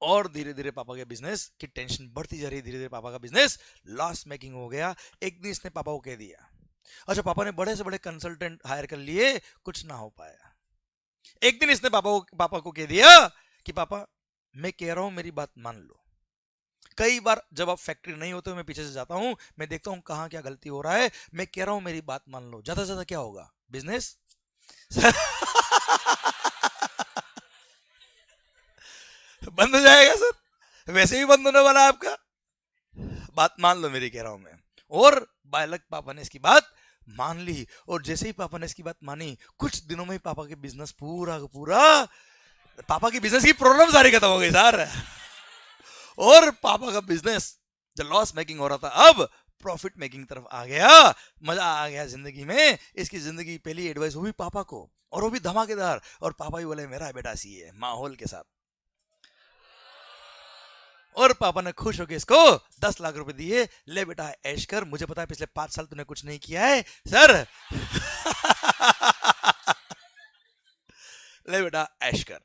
और धीरे धीरे पापा के बिजनेस की टेंशन बढ़ती जा रही, धीरे धीरे पापा का बिजनेस लॉस मेकिंग हो गया। एक दिन इसने पापा को कह दिया, अच्छा पापा ने बड़े से बड़े कंसल्टेंट हायर कर लिए, कुछ ना हो पाया। एक दिन इसने पापा को कह दिया कि पापा मैं कह रहा हूं मेरी बात मान लो। कई बार जब आप फैक्ट्री नहीं होते मैं पीछे से जाता हूं, मैं देखता हूं कहां क्या गलती हो रहा है, मैं कह रहा हूं मेरी बात मान लो, ज्यादा से ज्यादा क्या होगा, बिजनेस बंद हो जाएगा सर, वैसे भी बंद होने वाला है आपका, बात मान लो मेरी कह रहा हूं मैं। और बालक पापा ने इसकी बात मान ली, और जैसे ही पापा ने इसकी बात मानी, कुछ दिनों में ही पापा के बिजनेस पूरा का पूरा, पापा की बिजनेस की प्रॉब्लम सारी खत्म हो गई सर। और पापा का बिजनेस जो लॉस मेकिंग हो रहा था अब प्रॉफिट मेकिंग तरफ आ गया। मजा आ गया जिंदगी में। इसकी जिंदगी की पहली एडवाइस वो भी पापा को, और वो भी धमाकेदार, और पापा भी बोले मेरा बेटा सी है माहौल के साथ। और पापा ने खुश होकर इसको 10 लाख रुपए दिए, ले बेटा ऐश कर, मुझे पता है पिछले 5 साल तूने कुछ नहीं किया है सर। ले बेटा ऐश कर।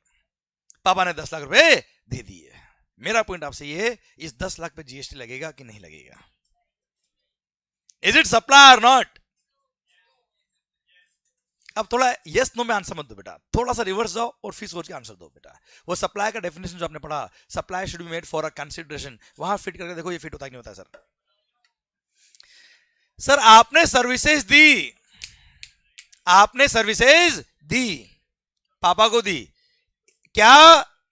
पापा ने 10 लाख रुपए दे दिए। मेरा पॉइंट आपसे ये, इस 10 लाख पे जीएसटी लगेगा कि नहीं लगेगा? इज इट सप्लाई और नॉट? अब थोड़ा यस नो में आंसर मत दो बेटा, थोड़ा सा रिवर्स जाओ और फिर सोच के आंसर दो बेटा। वो सप्लाई का डेफिनेशन जो आपने पढ़ा, supply should be made for a consideration, वहां फिट करके देखो ये फिट होता है कि नहीं होता सर। सर आपने सर्विसेज दी, आपने सर्विसेज दी, पापा को दी, क्या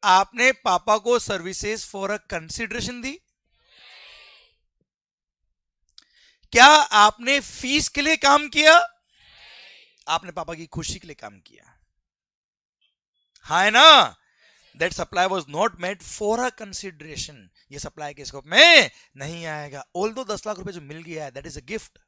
आपने पापा को सर्विसेज फॉर अ कंसीडरेशन दी? क्या आपने फीस के लिए काम किया? आपने पापा की खुशी के लिए काम किया, हाँ है ना? That supply was not made for a consideration, ये सप्लाई के स्कोप में नहीं आएगा। ऑल्दो 10 लाख रुपए जो मिल गया है that is a gift,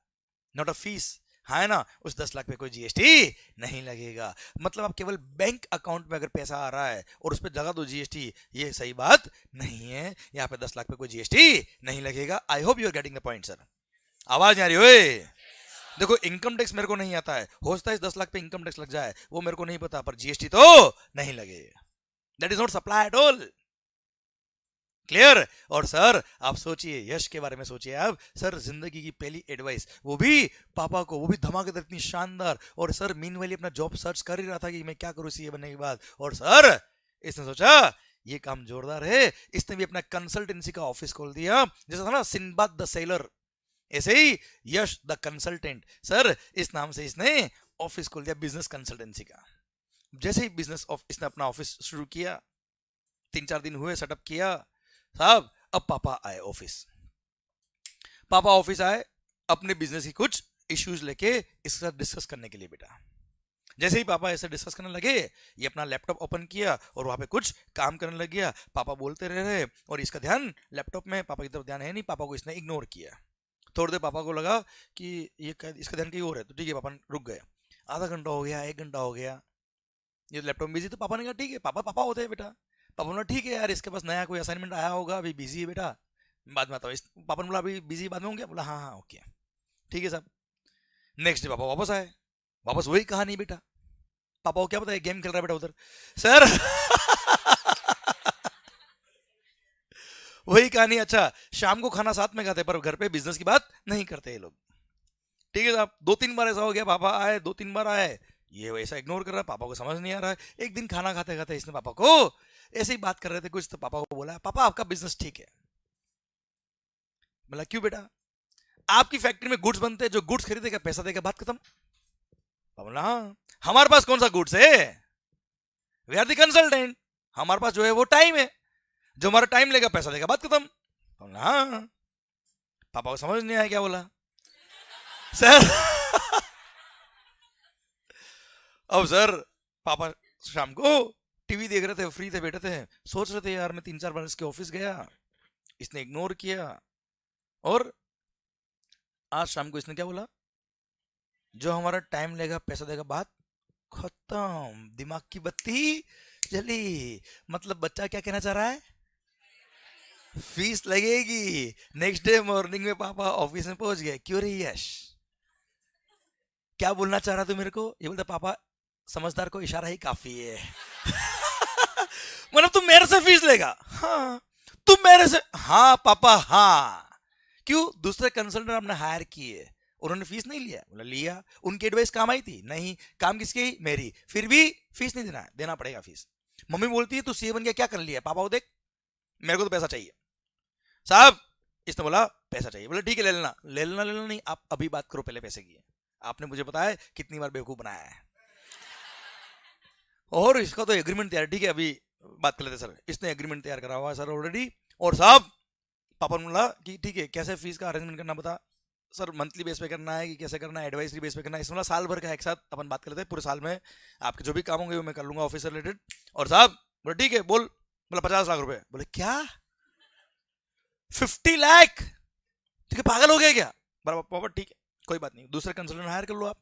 not a fees, हाँ है ना? उस 10 लाख पे कोई जीएसटी नहीं लगेगा। मतलब आप केवल बैंक अकाउंट में अगर पैसा आ रहा है और उस पर लगा दो जीएसटी, ये सही बात नहीं है। यहाँ पे 10 लाख पे कोई जीएसटी नहीं लगेगा। I hope you are getting the point sir. आवाज नहीं आ रही ओए? देखो इनकम टैक्स मेरे को नहीं आता है, हो सकता है इस 10 लाख पे इनकम टैक्स लग जाए, वो मेरे को नहीं पता, पर जीएसटी तो नहीं लगेगा। That is not supply at all. Clear? और सर आप सोचिए, यश के बारे में सोचिए आप सर, जिंदगी की पहली एडवाइस वो भी पापा को, वो भी धमाकेदार, इतनी शानदार। और सर मीनवाइल अपना जॉब सर्च कर ही रहा था कि मैं क्या करूं सीए बनने के बाद, और सर इसने सोचा ये काम जोरदार है, इसने भी अपना कंसल्टेंसी का ऑफिस खोल दिया। जैसा था ना सिंबाद द सेलर, ऐसे ही यश द कंसल्टेंट, सर इस नाम से इसने ऑफिस खोल दिया बिजनेस कंसल्टेंसी का। जैसे ही बिजनेस इसने अपना ऑफिस शुरू किया, 3-4 दिन हुए सेटअप किया साहब, अब पापा आए ऑफिस। पापा ऑफिस आए अपने बिजनेस की कुछ इश्यूज लेके इसके साथ डिस्कस करने के लिए बेटा। जैसे ही पापा ऐसे डिस्कस करने लगे, ये अपना लैपटॉप ओपन किया और वहां पे कुछ काम करने लग गया। पापा बोलते रहे और इसका ध्यान लैपटॉप में, पापा की तरफ ध्यान है नहीं, पापा को इसने इग्नोर किया। थोड़ी देर पापा को लगा कि ये इसका ध्यान कहीं और है, तो ठीक है पापा रुक गए। आधा घंटा हो गया, 1 घंटा हो गया, ये लैपटॉप बिजी, तो पापा ने कहा ठीक है, पापा पापा होते हैं बेटा। पापा ने ठीक है यार, इसके पास नया कोई असाइनमेंट आया होगा, अभी बिजी है बेटा, बाद में आता हूँ। पापा ने बोला अभी बिजी, बाद में होंगे, बोला हाँ हाँ ओके ठीक है साहब। नेक्स्ट डे पापा वापस आए, वापस वही कहानी बेटा। पापा को क्या पता है गेम खेल रहा है बेटा उधर सर। वही कहानी। अच्छा शाम को खाना साथ में खाते पर घर पे बिजनेस की बात नहीं करते ये लोग। ठीक है साहब, 2-3 बार ऐसा हो गया, पापा आए 2-3 बार आए, ये वैसा इग्नोर कर रहा है, पापा को समझ नहीं आ रहा है। एक दिन खाना खाते खाते इसने पापा को ऐसे ही बात कर रहे थे कुछ, तो पापा को बोला पापा आपका बिजनेस ठीक है। बोला क्यों बेटा? आपकी फैक्ट्री में गुड्स बनते हैं, जो गुड्स खरीदेगा पैसा देगा, बात खत्म। पापा बोला हाँ, हमारे पास कौन सा गुड्स है, वी आर द कंसल्टेंट, हमारे पास जो है वो टाइम है, जो हमारा टाइम लेगा पैसा देगा, बात खत्म। बोला हाँ। पापा को समझ नहीं आया क्या बोला सर। अब सर पापा शाम को टीवी देख रहे थे, फ्री थे, बैठे थे, सोच रहे थे यार मैं 3-4 बार इसके ऑफिस गया, इसने इग्नोर किया, और आज शाम को इसने क्या बोला, जो हमारा टाइम लेगा पैसा देगा, बात खत्म। दिमाग की बत्ती जली। मतलब बच्चा क्या कहना चाह रहा है, फीस लगेगी। नेक्स्ट डे मॉर्निंग में पापा ऑफिस में पहुंच गए, क्यों रे यश क्या बोलना चाह रहा तू मेरे को? ये बोलता पापा समझदार को इशारा ही काफी है। मतलब तुम मेरे से फीस लेगा? हाँ। तुम मेरे से? हाँ पापा हाँ। क्यों? दूसरे कंसल्टेंट आपने हायर किए, उन्होंने फीस नहीं लिया? बोला लिया। उनकी एडवाइस काम आई थी? नहीं। काम किसकी? मेरी। फिर भी फीस नहीं देना है? देना पड़ेगा फीस। मम्मी बोलती है तू सीए बन गया, क्या कर लिया? पापा को देख, मेरे को तो पैसा चाहिए साहब। इसने बोला पैसा चाहिए, बोला ठीक है ले लेना। ले लेना ले लेना नहीं, आप अभी बात करो पहले पैसे की। आपने मुझे बताया कितनी बार बेवकूफ बनाया है। और इसका तो एग्रीमेंट तैयार, ठीक है अभी बात कर लेते सर। इसने एग्रीमेंट तैयार करा हुआ है सर ऑलरेडी। और साहब पापा ने बोला कि ठीक है कैसे फीस का अरेंजमेंट करना बता। सर मंथली बेस पे करना है कि कैसे करना है, एडवाइजरी बेस पे करना है? इसमें बोला साल भर का एक साथ अपन बात कर लेते हैं, पूरे साल में आपके जो भी काम होंगे वो मैं कर लूंगा ऑफिस से रिलेटेड। और साहब बोला ठीक है बोल। बोला 50 लाख रुपए। बोले क्या 50 लाख? ठीक है पागल हो गया क्या? पापा ठीक है कोई बात नहीं, दूसरे कंसल्टेंट हायर कर लो आप।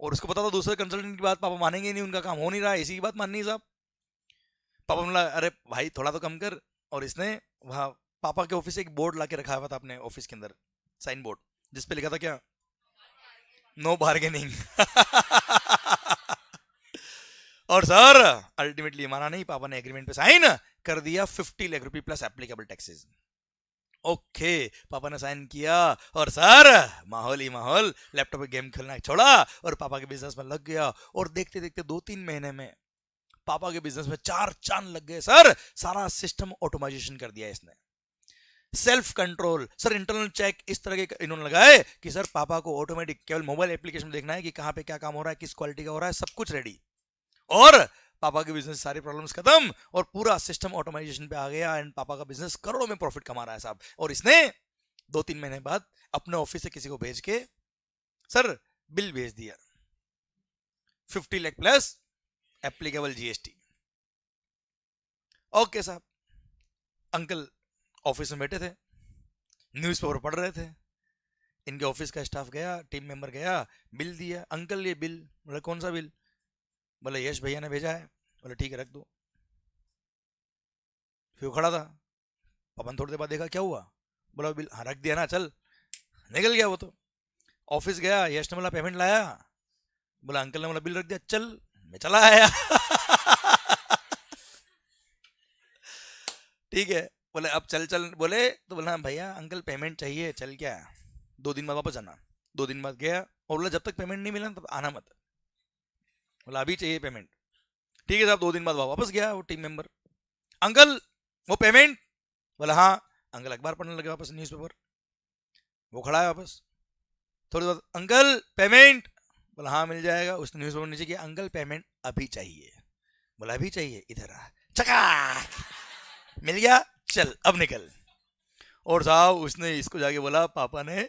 और उसको पता था दूसरे कंसल्टेंट की बात पापा मानेंगे नहीं, उनका काम हो नहीं रहा, इसी की बात माननी साहब। पापा बोला अरे भाई थोड़ा तो कम कर। और इसने वहां पापा के ऑफिस से एक बोर्ड लाके रखा हुआ था अपने ऑफिस के अंदर, साइन बोर्ड, जिसपे लिखा था क्या, नो बार्गेनिंग। और सर अल्टीमेटली माना नहीं, पापा ने एग्रीमेंट पे साइन कर दिया, 50 लाख रुपए प्लस एप्लीकेबल टैक्सेस। ओके पापा ने साइन किया, और सर माहौल ही माहौल, लैपटॉप पे गेम खेलना छोड़ा और पापा के बिजनेस में लग गया। और देखते देखते 2-3 महीने में पापा के बिजनेस में 4 चांद लग गए सर। सारा सिस्टम ऑटोमाइजेशन कर दिया इसने, self control. Sir internal check इस तरह के इन्होंने लगाए कि सर पापा को ऑटोमेटिक केवल मोबाइल एप्लीकेशन में देखना है कि कहां पे क्या काम हो रहा है, किस क्वालिटी का हो रहा है, सब कुछ रेडी। और पापा के बिजनेस सारी प्रॉब्लम्स खत्म, और पूरा सिस्टम ऑटोमाइजेशन पे आ गया, एंड पापा का बिजनेस करोड़ों में प्रॉफिट कमा रहा है साहब। और इसने 2-3 महीने बाद अपने ऑफिस से किसी को भेज के सर बिल भेज दिया, 50 lakh plus applicable GST. Okay साहब, अंकल ऑफिस में बैठे थे, न्यूज़पेपर पढ़ रहे थे। इनके ऑफिस का स्टाफ गया, टीम मेंबर गया, बिल दिया। अंकल ये बिल। बोले कौन सा बिल? बोले यश भैया ने भेजा है। बोले ठीक है रख दो। फिर वो खड़ा था, पापा ने थोड़ी देर बाद देखा क्या हुआ, बोला बिल, हाँ रख दिया ना, चल। निकल गया वो तो। ऑफिस गया, यश ने बोला पेमेंट लाया? बोला अंकल ने बोला बिल रख दिया, चल। मैं चला आया। ठीक है, बोले अब चल चल, बोले तो बोला भैया अंकल पेमेंट चाहिए, चल क्या 2 दिन बाद वापस आना। 2 दिन बाद गया, और बोला जब तक पेमेंट नहीं मिला तब आना मत। बोला अभी चाहिए पेमेंट। ठीक है साहब, 2 दिन बाद वापस गया वो टीम मेंबर, अंकल वो पेमेंट? बोला हाँ। अंकल अखबार पढ़ने लगे वापस, न्यूज़पेपर। वो खड़ा है वापस, थोड़ी देर बाद अंकल पेमेंट? बोला हाँ मिल जाएगा। उसने न्यूज़पेपर नीचे किया, अंकल पेमेंट अभी चाहिए। बोला अभी चाहिए, इधर आ, चका मिल गया, चल अब निकल। और साहब उसने इसको जाके बोला, पापा ने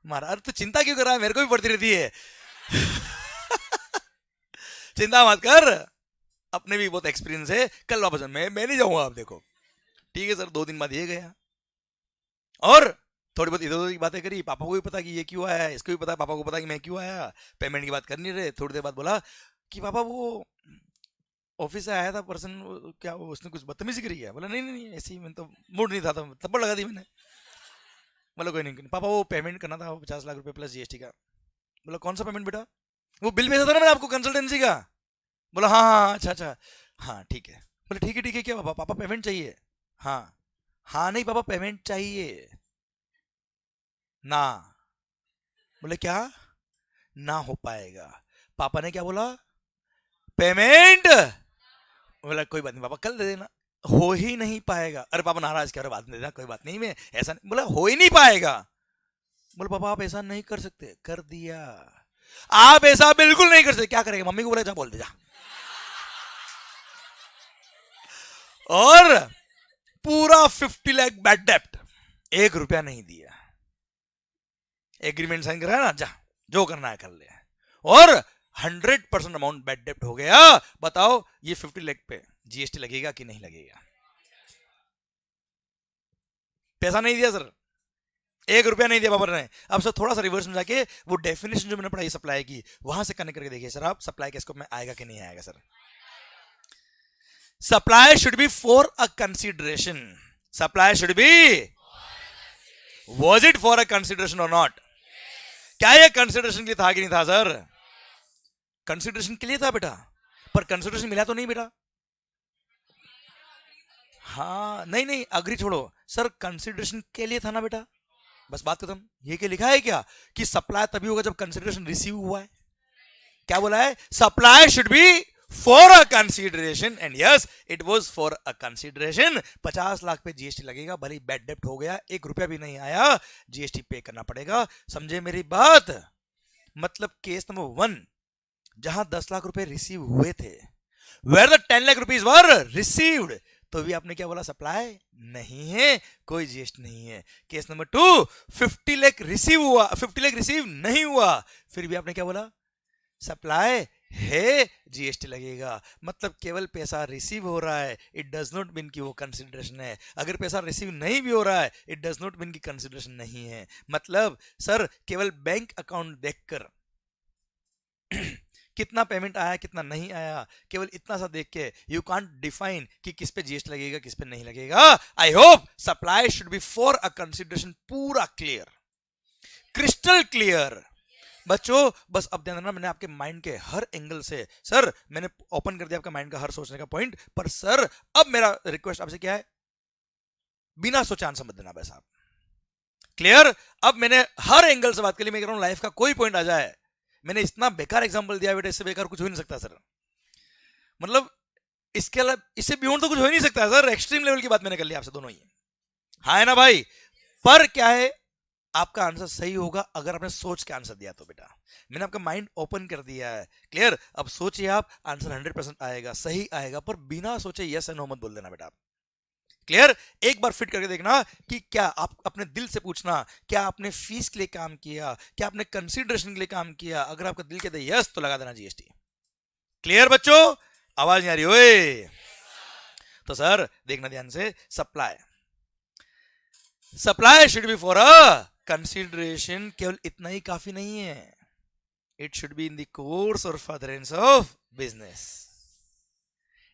मारा, अरे तो चिंता क्यों कर रहा है, मेरे को भी पड़ती रहती है। चिंता मत कर, अपने भी बहुत एक्सपीरियंस है, कल वापस मैं नहीं जाऊंगा, आप देखो। ठीक है सर, 2 दिन बाद ये गया, और थोड़ी बहुत इधर उधर की बातें करी। पापा को भी पता कि ये क्यों आया है, इसको भी पता, पापा को पता कि मैं क्यों आया। पेमेंट की बात कर नहीं रहे। थोड़ी देर बाद बोला कि पापा वो ऑफिस से आया था पर्सन, क्या उसने कुछ बदतमीजी करी है? बोला नहीं नहीं नहीं, ऐसे ही, मैं तो मूड नहीं था तो थप्पड़ लगा दी मैंने। बोला कोई नहीं पापा, वो पेमेंट करना था 50 लाख रुपए प्लस जीएसटी का। बोला कौन सा पेमेंट बेटा? वो बिल भेजा था ना मैंने आपको कंसल्टेंसी का। बोला हाँ हाँ अच्छा अच्छा, हाँ ठीक है। बोले ठीक है, क्या पापा? पापा पेमेंट चाहिए? हाँ हाँ, नहीं पापा पेमेंट चाहिए ना। बोले क्या? ना हो पाएगा। पापा ने क्या बोला? पेमेंट। बोला कोई बात नहीं पापा, कल दे देना। हो ही नहीं पाएगा। अरे पापा नाराज, क्या? बात नहीं देना, कोई बात नहीं, मैं ऐसा नहीं। बोला हो ही नहीं पाएगा। बोले पापा आप ऐसा नहीं कर सकते। कर दिया। आप ऐसा बिल्कुल नहीं कर सकते। क्या करेगा? मम्मी को बोला जा बोल दे जा। और पूरा 50 लाख बैड डेप्ट, 1 रुपया नहीं दिया। एग्रीमेंट साइन करा ना, जा जो करना है कर ले। और 100% अमाउंट बैड डेप्ट हो गया। बताओ ये 50 लाख पे जीएसटी लगेगा कि नहीं लगेगा? पैसा नहीं दिया सर, 1 रुपया नहीं दिया पापा ने। अब सर थोड़ा सा रिवर्स में जाके वो डेफिनेशन जो मैंने पढ़ाई सप्लाई की, वहां से कनेक्ट करके देखिए सर आप, सप्लाई के स्कोप में आएगा कि नहीं आएगा sir. Supply should be for a consideration. Supply should B, was it for a consideration और नॉट? क्या ये कंसीडरेशन के लिए था कि नहीं था सर? कंसीडरेशन के लिए था बेटा, पर कंसीडरेशन मिला तो नहीं बेटा। हाँ नहीं नहीं, अग्री छोड़ो सर, कंसीडरेशन के लिए था ना बेटा, बस बात खत्म। ये क्या लिखा है क्या कि सप्लाई तभी होगा जब कंसीडरेशन रिसीव हुआ है? क्या बोला है? Supply should be for a consideration, and yes it was for a consideration. 50 lakh पे जीएसटी लगेगा, भले बैड डेप्ट हो गया, 1 रुपया भी नहीं आया, जीएसटी पे करना पड़ेगा। समझे मेरी बात? मतलब केस नंबर 1 जहां 10 लाख रुपए रिसीव हुए थे, where the 10 lakh rupees were received, तो भी आपने क्या बोला? सप्लाई नहीं है, कोई जीएसटी नहीं है। केस नंबर 2 50 लाख रिसीव हुआ, 50 लाख रिसीव नहीं हुआ, फिर भी आपने क्या बोला? सप्लाई है, जीएसटी लगेगा। मतलब केवल पैसा रिसीव हो रहा है, इट डज नॉट मीन कि वो कंसिडरेशन है। अगर पैसा रिसीव नहीं भी हो रहा है, इट डज नॉट मीन कि कंसिडरेशन नहीं है। मतलब सर केवल बैंक अकाउंट देखकर कितना पेमेंट आया कितना नहीं आया, केवल इतना सा देख के यू कांट डिफाइन कि किस पे जीएसटी लगेगा किस पे नहीं लगेगा। I hope supply should be for a consideration. पूरा क्लियर, क्रिस्टल क्लियर बच्चों। बस अब ध्यान देना, मैंने आपके माइंड के हर एंगल से सर मैंने ओपन कर दिया आपका माइंड का हर सोचने का पॉइंट। पर सर अब मेरा रिक्वेस्ट आपसे क्या है? बिना सोचे आंसर मत देना बस आप। क्लियर? अब मैंने हर एंगल से बात कर ली। मैं कह रहा हूं लाइफ का कोई पॉइंट आ जाए, मैंने इतना बेकार एग्जांपल दिया बेटा, इससे बेकार कुछ हो नहीं सकता सर। मतलब इसके अलावा इससे बियॉन्ड तो कुछ हो ही नहीं सकता सर। एक्सट्रीम लेवल की बात मैंने कर ली आपसे दोनों ही। हाँ है ना भाई? पर क्या है, आपका आंसर सही होगा अगर आपने सोच के आंसर दिया तो बेटा। मैंने आपका माइंड ओपन कर दिया है। क्लियर? अब सोचिए आप, आंसर 100% आएगा, सही आएगा, पर बिना सोचे यस एंड नो मत बोल देना बेटा। क्लियर? एक बार फिट करके देखना कि क्या आप अपने दिल से पूछना, क्या आपने फीस के लिए काम किया, क्या आपने कंसीडरेशन के लिए काम किया। अगर आपका दिल कहता है यस तो लगा देना जीएसटी। क्लियर बच्चों? आवाज नहीं आ रही ओए? तो सर देखना ध्यान से, supply should be for a consideration. केवल इतना ही काफी नहीं है, it should be in the course और furtherance of business.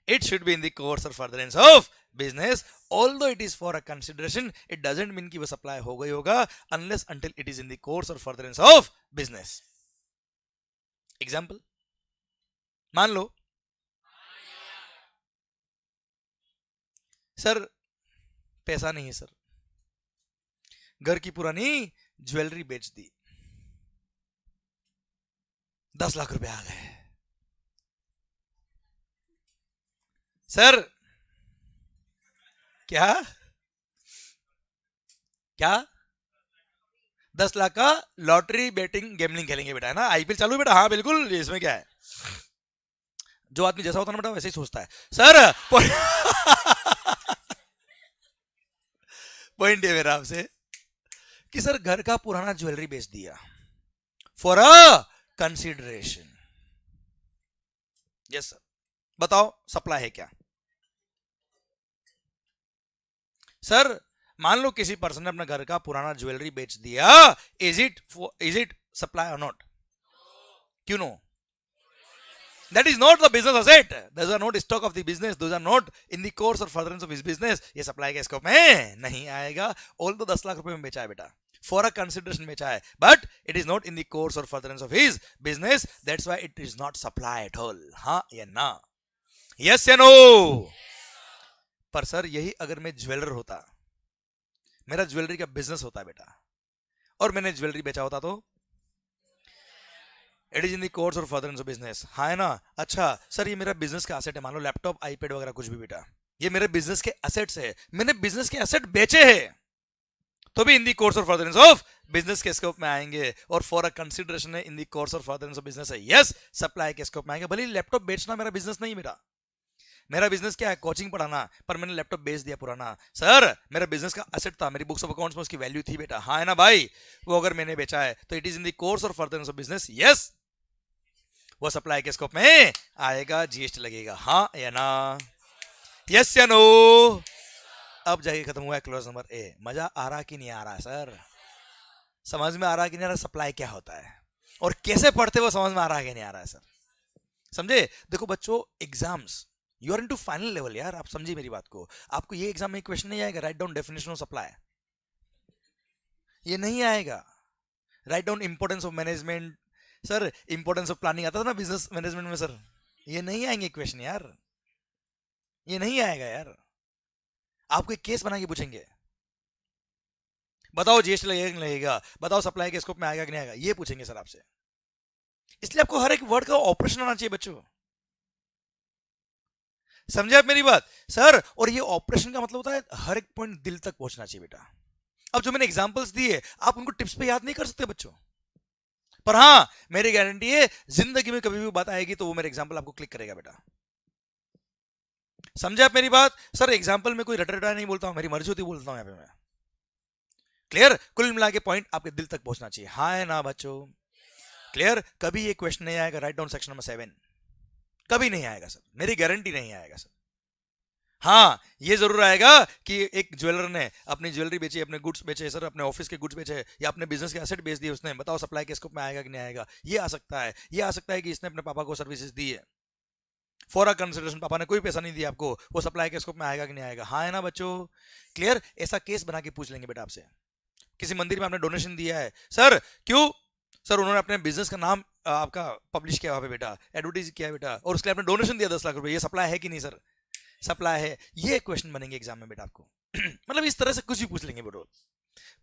It should be in the course or furtherance of business. Although it is for a consideration, it doesn't mean कि वो supply होगा ही होगा unless until it is in the course or furtherance of business. Example, मान लो sir पैसा नहीं है sir, घर की पुरानी ज्वेलरी बेच दी, 10 लाख रुपए आ गए। सर क्या क्या 10 लाख का लॉटरी बेटिंग गैम्बलिंग खेलेंगे बेटा, है ना? आईपीएल चालू है बेटा। हाँ बिल्कुल, इसमें क्या है, जो आदमी जैसा होता है ना बेटा वैसे ही सोचता है सर। पॉइंट है मेरा आपसे कि सर घर का पुराना ज्वेलरी बेच दिया for a consideration. Yes sir, बताओ सप्लाई है क्या? सर मान लो किसी पर्सन ने अपने घर का पुराना ज्वेलरी बेच दिया, इज इट सप्लाई और नॉट? क्यों no? That is not the business asset. Those are not stock of the business. Those are not in the course or furtherance of his business. ये सप्लाई के scope में नहीं आएगा. Although 10 lakh रुपए में बेचा है बेटा, for a consideration बेचा है, but it is not in the course or furtherance of his business. That's why it is not supply at all. हाँ या ना? Yes या no? पर सर यही अगर मैं ज्वेलर होता, मेरा ज्वेलरी का बिजनेस होता बेटा, और मैंने ज्वेलरी बेचा होता तो it is in the course और फर्दरेंस ऑफ बिजनेस. हाँ है ना? अच्छा सर ये मेरा बिजनेस का एसेट है, मान लो लैपटॉप, आईपैड वगैरह कुछ भी बेटा, ये मेरे बिजनेस के एसेट्स है, मैंने बिजनेस के एसेट बेचे हैं, तो भी इन द कोर्स और फर्दरेंस ऑफ बिजनेस के स्कोप में आएंगे. और फॉर अ कंसीडरेशन है इन द कोर्स और फर्दरेंस ऑफ बिजनेस है. यस, सप्लाई के स्कोप में आएंगे. भले लैपटॉप बेचना मेरा बिजनेस नहीं बेटा, मेरा बिजनेस क्या है? कोचिंग पढ़ाना, पर मैंने लैपटॉप बेच दिया पुराना. सर मेरा बिजनेस का एसेट था, मेरी बुक्स ऑफ अकाउंट्स में उसकी वैल्यू थी बेटा. हाँ है ना भाई? वो अगर मैंने बेचा है तो it is in the course और फर्दरेंस ऑफ बिजनेस. यस, वो सप्लाई के स्कोप में आएगा, जीएसटी लगेगा. हाँ या ना? यस या नो? अब जाके खत्म हुआ है क्लॉज नंबर ए. मजा आ रहा कि नहीं आ रहा सर? समझ में आ रहा कि नहीं आ रहा सप्लाई क्या होता है और कैसे पढ़ते वो समझ में आ रहा कि नहीं आ रहा है सर? समझे? देखो बच्चों, exams, you are into final level यार, आप समझिए मेरी बात को. आपको ये एग्जाम में क्वेश्चन नहीं आएगा write down definition of supply, ये नहीं आएगा. Write down importance of management, sir importance of planning आता था ना बिजनेस मैनेजमेंट में सर, ये नहीं आएंगे क्वेश्चन यार, ये नहीं आएगा यार. आपको एक केस बना के पूछेंगे, बताओ जीएसटी लगेगा कि नहीं लगेगा, बताओ सप्लाई के स्कोप में आएगा कि नहीं आएगा, ये पूछेंगे सर आपसे. इसलिए आपको हर एक वर्ड का ऑपरेशन आना चाहिए बच्चों. समझे आप मेरी बात सर? और ये ऑपरेशन का मतलब होता है हर एक पॉइंट दिल तक पहुंचना चाहिए बेटा. अब जो मैंने एग्जांपल्स दिए आप उनको टिप्स पे याद नहीं कर सकते बच्चों, पर हाँ मेरी गारंटी है जिंदगी में कभी भी बात आएगी तो वो मेरे एग्जांपल आपको क्लिक करेगा बेटा. समझे आप मेरी बात? सर एग्जांपल में कोई रटा रटा नहीं बोलता हूं, मेरी मर्जी होती बोलता हूं यहां पे मैं. क्लियर? कुल मिला के पॉइंट आपके दिल तक पहुंचना चाहिए. हाँ है ना बच्चों? क्लियर? कभी ये क्वेश्चन नहीं आएगा राइट डाउन सेक्शन नंबर 7, कभी नहीं आएगा सर, मेरी गारंटी नहीं आएगा सर. हाँ ये जरूर आएगा कि एक ज्वेलर ने अपनी ज्वेलरी बेची, अपने गुड्स बेचे सर, अपने ऑफिस के गुड्स बेचे, या अपने बिजनेस के एसेट बेच दिए उसने, बताओ सप्लाई के स्कोप में आएगा कि नहीं आएगा? ये आ सकता है. ये आ सकता है कि इसने अपने पापा को सर्विसेज दी है फॉर अ कंसिडरेशन, पापा ने कोई पैसा नहीं दिया आपको, वो सप्लाई के स्कोप में आएगा कि नहीं आएगा? हाँ है ना बच्चों? क्लियर? ऐसा केस बना के पूछ लेंगे बेटा आपसे. किसी मंदिर में आपने डोनेशन दिया है, सर क्यों? सर उन्होंने अपने बिजनेस का नाम आपका पब्लिश किया वहां पे बेटा, एडवर्टाइज किया है बेटा, और उसके लिए आपने डोनेशन दिया 10 लाख रुपए, ये सप्लाई है कि नहीं सर? सप्लाई है. ये क्वेश्चन बनेंगे एग्जाम में बेटा आपको. मतलब इस तरह से कुछ भी पूछ लेंगे बेटा.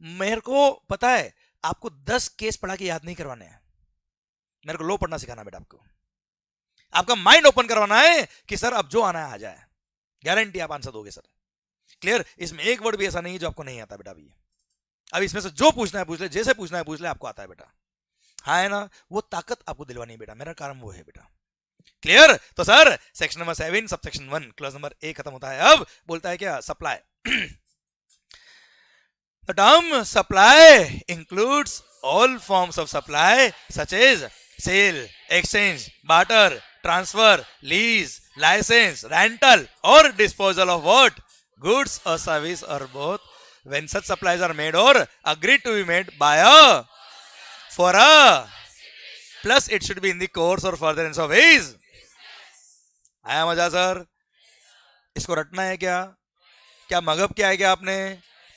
मेरे को पता है आपको 10 केस पढ़ा के याद नहीं करवाने हैं, मेरे को लो पढ़ना सिखाना बेटा. आपको आपका माइंड ओपन करवाना है कि सर अब जो आना है आ जाए, गारंटी आप आंसर दोगे सर. क्लियर? इसमें एक वर्ड भी ऐसा नहीं है जो आपको नहीं आता बेटा. अभी अब इसमें से जो पूछना है पूछ ले, जैसे पूछना है पूछ ले, आपको आता है बेटा. हाँ है ना? वो ताकत आपको दिलवानी है बेटा, मेरा काम वो है बेटा. क्लियर? तो sir section number 7 sub section 1 clause number A खत्म होता है. अब बोलता है क्या? Supply. The term supply includes all forms of supply such as sale, exchange, barter, transfer, lease, licence, rental और डिस्पोजल ऑफ व्हाट? गुड्स और सर्विस और both. When such supplies are made or agreed to be made by a for a plus it should be in the course or furtherance of his. आया मजा sir? इसको रटना है क्या? क्या मगब क्या है क्या आपने?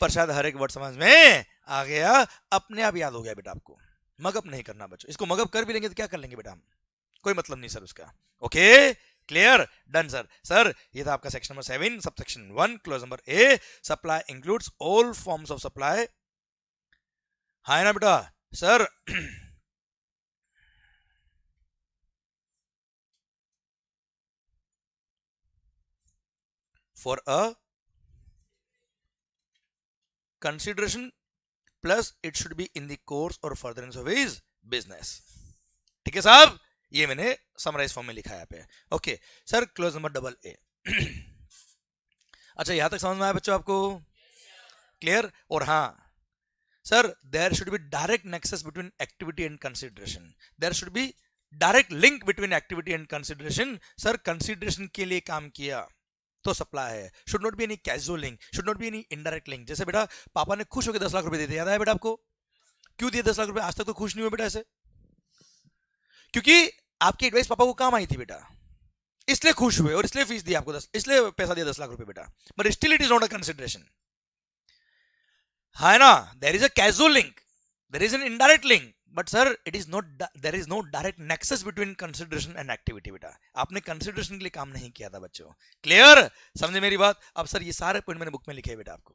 पर शायद हर एक वर्ड समझ में आ गया, अपने आप याद हो गया बेटा आपको. मगब नहीं करना बच्चों. इसको मगब कर भी लेंगे तो क्या कर लेंगे बेटा हम, कोई मतलब नहीं सर उसका. Okay clear? Done sir. Sir ये था आपका section number 7 sub section 1 clause number A. Supply includes all forms of supply. हाँ है ना बेटा? Sir for a consideration plus it should be in the course or furtherance of his business. ठीक है साहब? ये मैंने समराइज फॉर्म में लिखा है यहाँ पे. Okay sir close number double ए. अच्छा यहां तक समझ में आया बच्चों आपको? क्लियर? और हाँ sir there should be direct nexus between activity and consideration. There should be direct link between activity and consideration. Sir consideration के लिए काम किया तो सप्लाई है. Should not be any casual link, should not be any indirect link. जैसे बेटा पापा ने खुश होकर 10 लाख रुपए दे दिए, याद है बेटा आपको? क्यों दिए 10 लाख रुपए? आज तक तो खुश नहीं हुए बेटा ऐसे, क्योंकि आपकी एडवाइस पापा को काम आई थी बेटा, इसलिए खुश हुए और इसलिए फीस दी आपको 10, इसलिए पैसा दिया 10 लाख रुपए बेटा, but still it is not a consideration, है ना? There is a casual link, there is an indirect link, but sir it is not, there is no direct nexus between consideration and activity बेटा। आपने consideration के लिए काम नहीं किया था बच्चों, क्लियर? समझे मेरी बात? अब सर ये सारे पॉइंट मैंने बुक में लिखे हैं बेटा आपको।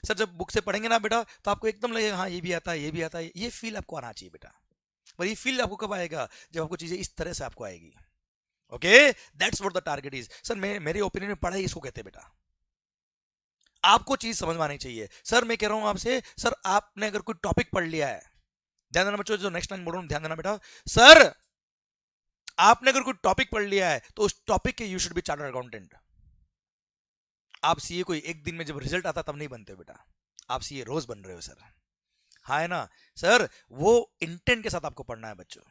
सर जब बुक से पढ़ेंगे ना बेटा तो आपको एकदम लगेगा हाँ ये भी आता है, ये भी आता है, ये फील आपको आना चाहिए बेटा। पर ये फील आपको कब आएगा? जब आपको चीजें इस तरह से आपको आएगी। Okay, that's what the target is. Sir मेरे ओपिनियन में पढ़ाई इसको कहते हैं बेटा, आपको चीज समझ में आनी चाहिए। सर मैं कह रहा हूं आपसे, सर आपने अगर कोई टॉपिक पढ़ लिया है, ध्यान देना बच्चों, जो नेक्स्ट लाइन बोल रहा हूं ध्यान देना बेटा। सर आपने अगर कोई टॉपिक पढ़ लिया है तो उस टॉपिक के you should be chartered accountant. आप सीए कोई एक दिन में जब रिजल्ट आता तब नहीं बनते बेटा, आप सीए रोज बन रहे हो सर, हाँ है ना? सर वो इंटेंट के साथ आपको पढ़ना है बच्चों,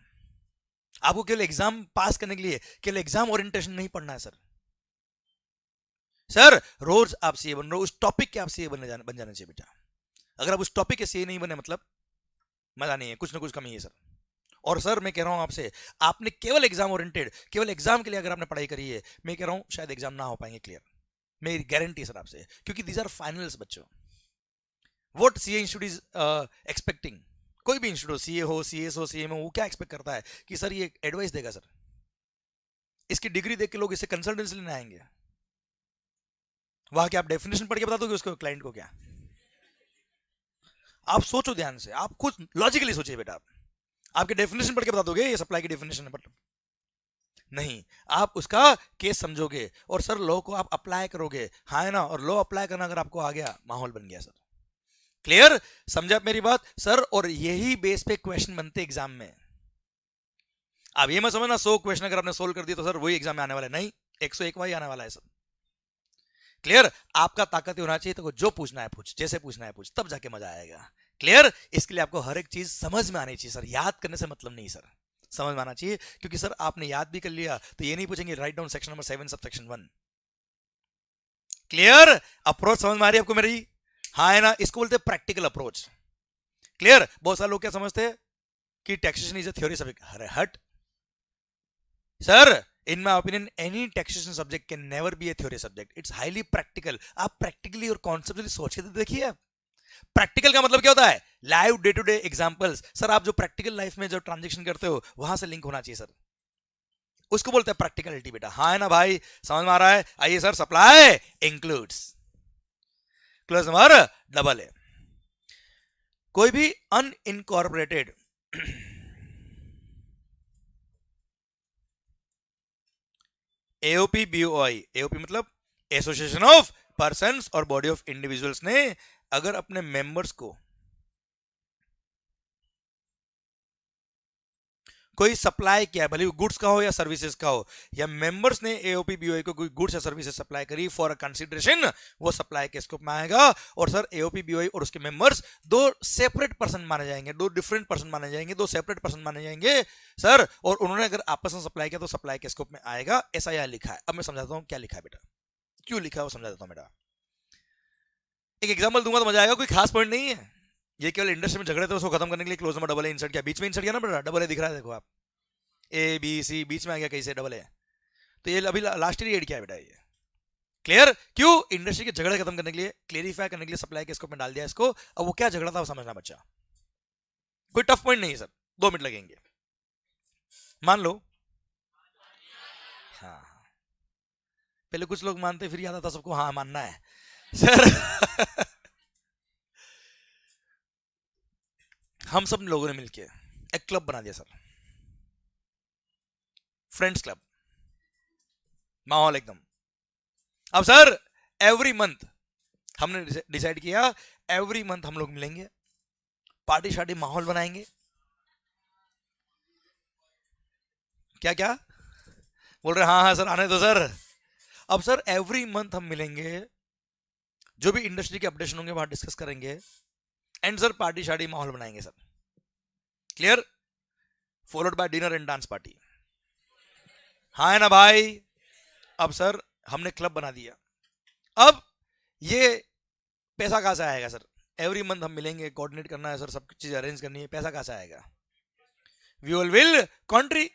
आपको केवल एग्जाम पास करने के लिए केवल एग्जाम ओरिएंटेशन नहीं पढ़ना है सर। सर रोज आप सीए बन रहे हो, उस टॉपिक के आप सीए बन जाना चाहिए बेटा। अगर आप उस टॉपिक के सीए नहीं बने मतलब मजा नहीं है, कुछ ना कुछ कमी है सर। और सर मैं कह रहा हूं आपसे, आपने केवल एग्जाम ओरिएंटेड, केवल एग्जाम के लिए अगर आपने पढ़ाई करी है, मैं कह रहा हूं शायद एग्जाम ना हो पाएंगे क्लियर, मेरी गारंटी सर आपसे, क्योंकि दीज आर फाइनल्स बच्चों। What CA institute is expecting, कोई भी इंस्टीट्यूट, सीए हो, सीएस हो, सीएम हो, वो क्या एक्सपेक्ट करता है कि सर ये एडवाइस देगा सर, इसकी डिग्री देख के लोग इससे कंसल्टेंसी लेने आएंगे। वहां क्या आप डेफिनेशन पढ़ के बता दोगे उसको क्लाइंट को? क्या आप सोचो ध्यान से, आप खुद लॉजिकली सोचिए बेटा, आपके डेफिनेशन पढ़ के बता दोगे ये सप्लाई की डेफिनेशन है? नहीं, आप उसका केस समझोगे और सर लॉ को आप अप्लाई करोगे, हाँ है ना? और लॉ अप्लाई करना अगर आपको आ गया, माहौल बन गया सर। क्लियर? समझे आप मेरी बात सर? और यही बेस पे क्वेश्चन बनते एग्जाम में। अब ये मत समझना 100 क्वेश्चन अगर आपने सोल्व कर दिया तो सर वही एग्जाम में आने वाला है, नहीं, 101 वही आने वाला है सर। क्लियर? आपका ताकत होना चाहिए तो जो पूछना है पूछ, जैसे पूछना है पूछ, तब जाके मजा आएगा। क्लियर? इसके लिए आपको हर एक चीज समझ में आनी चाहिए सर, याद करने से मतलब नहीं सर, समझ में आना चाहिए। क्योंकि सर आपने याद भी कर लिया तो ये नहीं पूछेंगे write down section number 7 sub section 1। Clear? Approach समझ में आ रही है आपको मेरी? हाँ है ना? इसको बोलते हैं प्रैक्टिकल अप्रोच। क्लियर? बहुत सारे लोग क्या समझते हैं कि taxation is a theory subject. अरे हट sir, in my opinion any taxation subject can never be A theory subject, it's highly practical. आप प्रैक्टिकली और कॉन्सेप्चुअली सोच के तो देखिए। आप प्रैक्टिकल का मतलब क्या होता है? Live day to day examples. Sir आप जो प्रैक्टिकल लाइफ में जो ट्रांजैक्शन करते हो वहां से लिंक होना चाहिए सर, उसको बोलते हैं प्रैक्टिकलिटी बेटा। हाँ है ना भाई? समझ में आ रहा है? आइए sir, supply includes, clause number double है, कोई भी अनइनकॉर्पोरेटेड एओपी बीओआई, एओपी मतलब एसोसिएशन ऑफ पर्संस और बॉडी ऑफ इंडिविजुअल्स ने अगर अपने मेंबर्स को कोई सप्लाई किया है, भले गुड्स का हो या सर्विसेज का हो, या मेंबर्स ने एओपी बीओआई को कोई गुड्स या सर्विसेज सप्लाई करी फॉर अ कंसीडरेशन, वो सप्लाई के स्कोप में आएगा। और सर एओपी बीओआई और उसके मेंबर्स दो सेपरेट पर्सन माने जाएंगे, दो डिफरेंट पर्सन माने जाएंगे, दो सेपरेट पर्सन माने जाएंगे सर। और उन्होंने अगर आपस में सप्लाई किया तो सप्लाई के स्कोप में आएगा, ऐसा यहां लिखा है। अब मैं समझाता हूं क्या लिखा है बेटा, क्यों लिखा है वो समझा देता हूं बेटा। एक एग्जाम्पल दूंगा तो मजा आएगा, कोई खास पॉइंट नहीं है, ये केवल इंडस्ट्री में झगड़े थे उसको खत्म करने के लिए क्लोज नंबर डबल ए इंसर्ट किया, बीच में इंसर्ट किया ना बेटा, डबल ए दिख रहा है देखो आप, ए बी सी बीच में आ गया कैसे डबल ए, तो ये अभी लास्ट ईयर एड किया है बेटा ये। क्लियर? क्यों? इंडस्ट्री के झगड़े खत्म करने के लिए, क्लियरिफाई करने के लिए सप्लाई के स्कोप में डाल दिया इसको। अब वो क्या झगड़ा था वो समझना बच्चा, कोई टफ पॉइंट नहीं है सर, 2 मिनट लगेंगे, मान लो। हाँ, पहले कुछ लोग मानते फिर याद आता सबको हाँ मानना है सर हम सब लोगों ने मिलके एक क्लब बना दिया सर, फ्रेंड्स क्लब, माहौल एकदम। अब सर एवरी मंथ हमने डिसाइड किया, एवरी मंथ हम लोग मिलेंगे, पार्टी शार्टी माहौल बनाएंगे। क्या क्या बोल रहे? हाँ हाँ सर आने दो सर। अब सर एवरी मंथ हम मिलेंगे, जो भी इंडस्ट्री के अपडेशन होंगे वहां डिस्कस करेंगे, एंड सर पार्टी शार्टी माहौल बनाएंगे sir. Clear? Followed by dinner and dance party. हाँ है ना भाई? अब सर हमने क्लब बना दिया, अब ये पैसा कहां से आएगा सर? एवरी मंथ हम मिलेंगे, कोऑर्डिनेट करना है सर, सब चीज अरेंज करनी है, पैसा कहां से आएगा? वी ऑल विल कंट्री,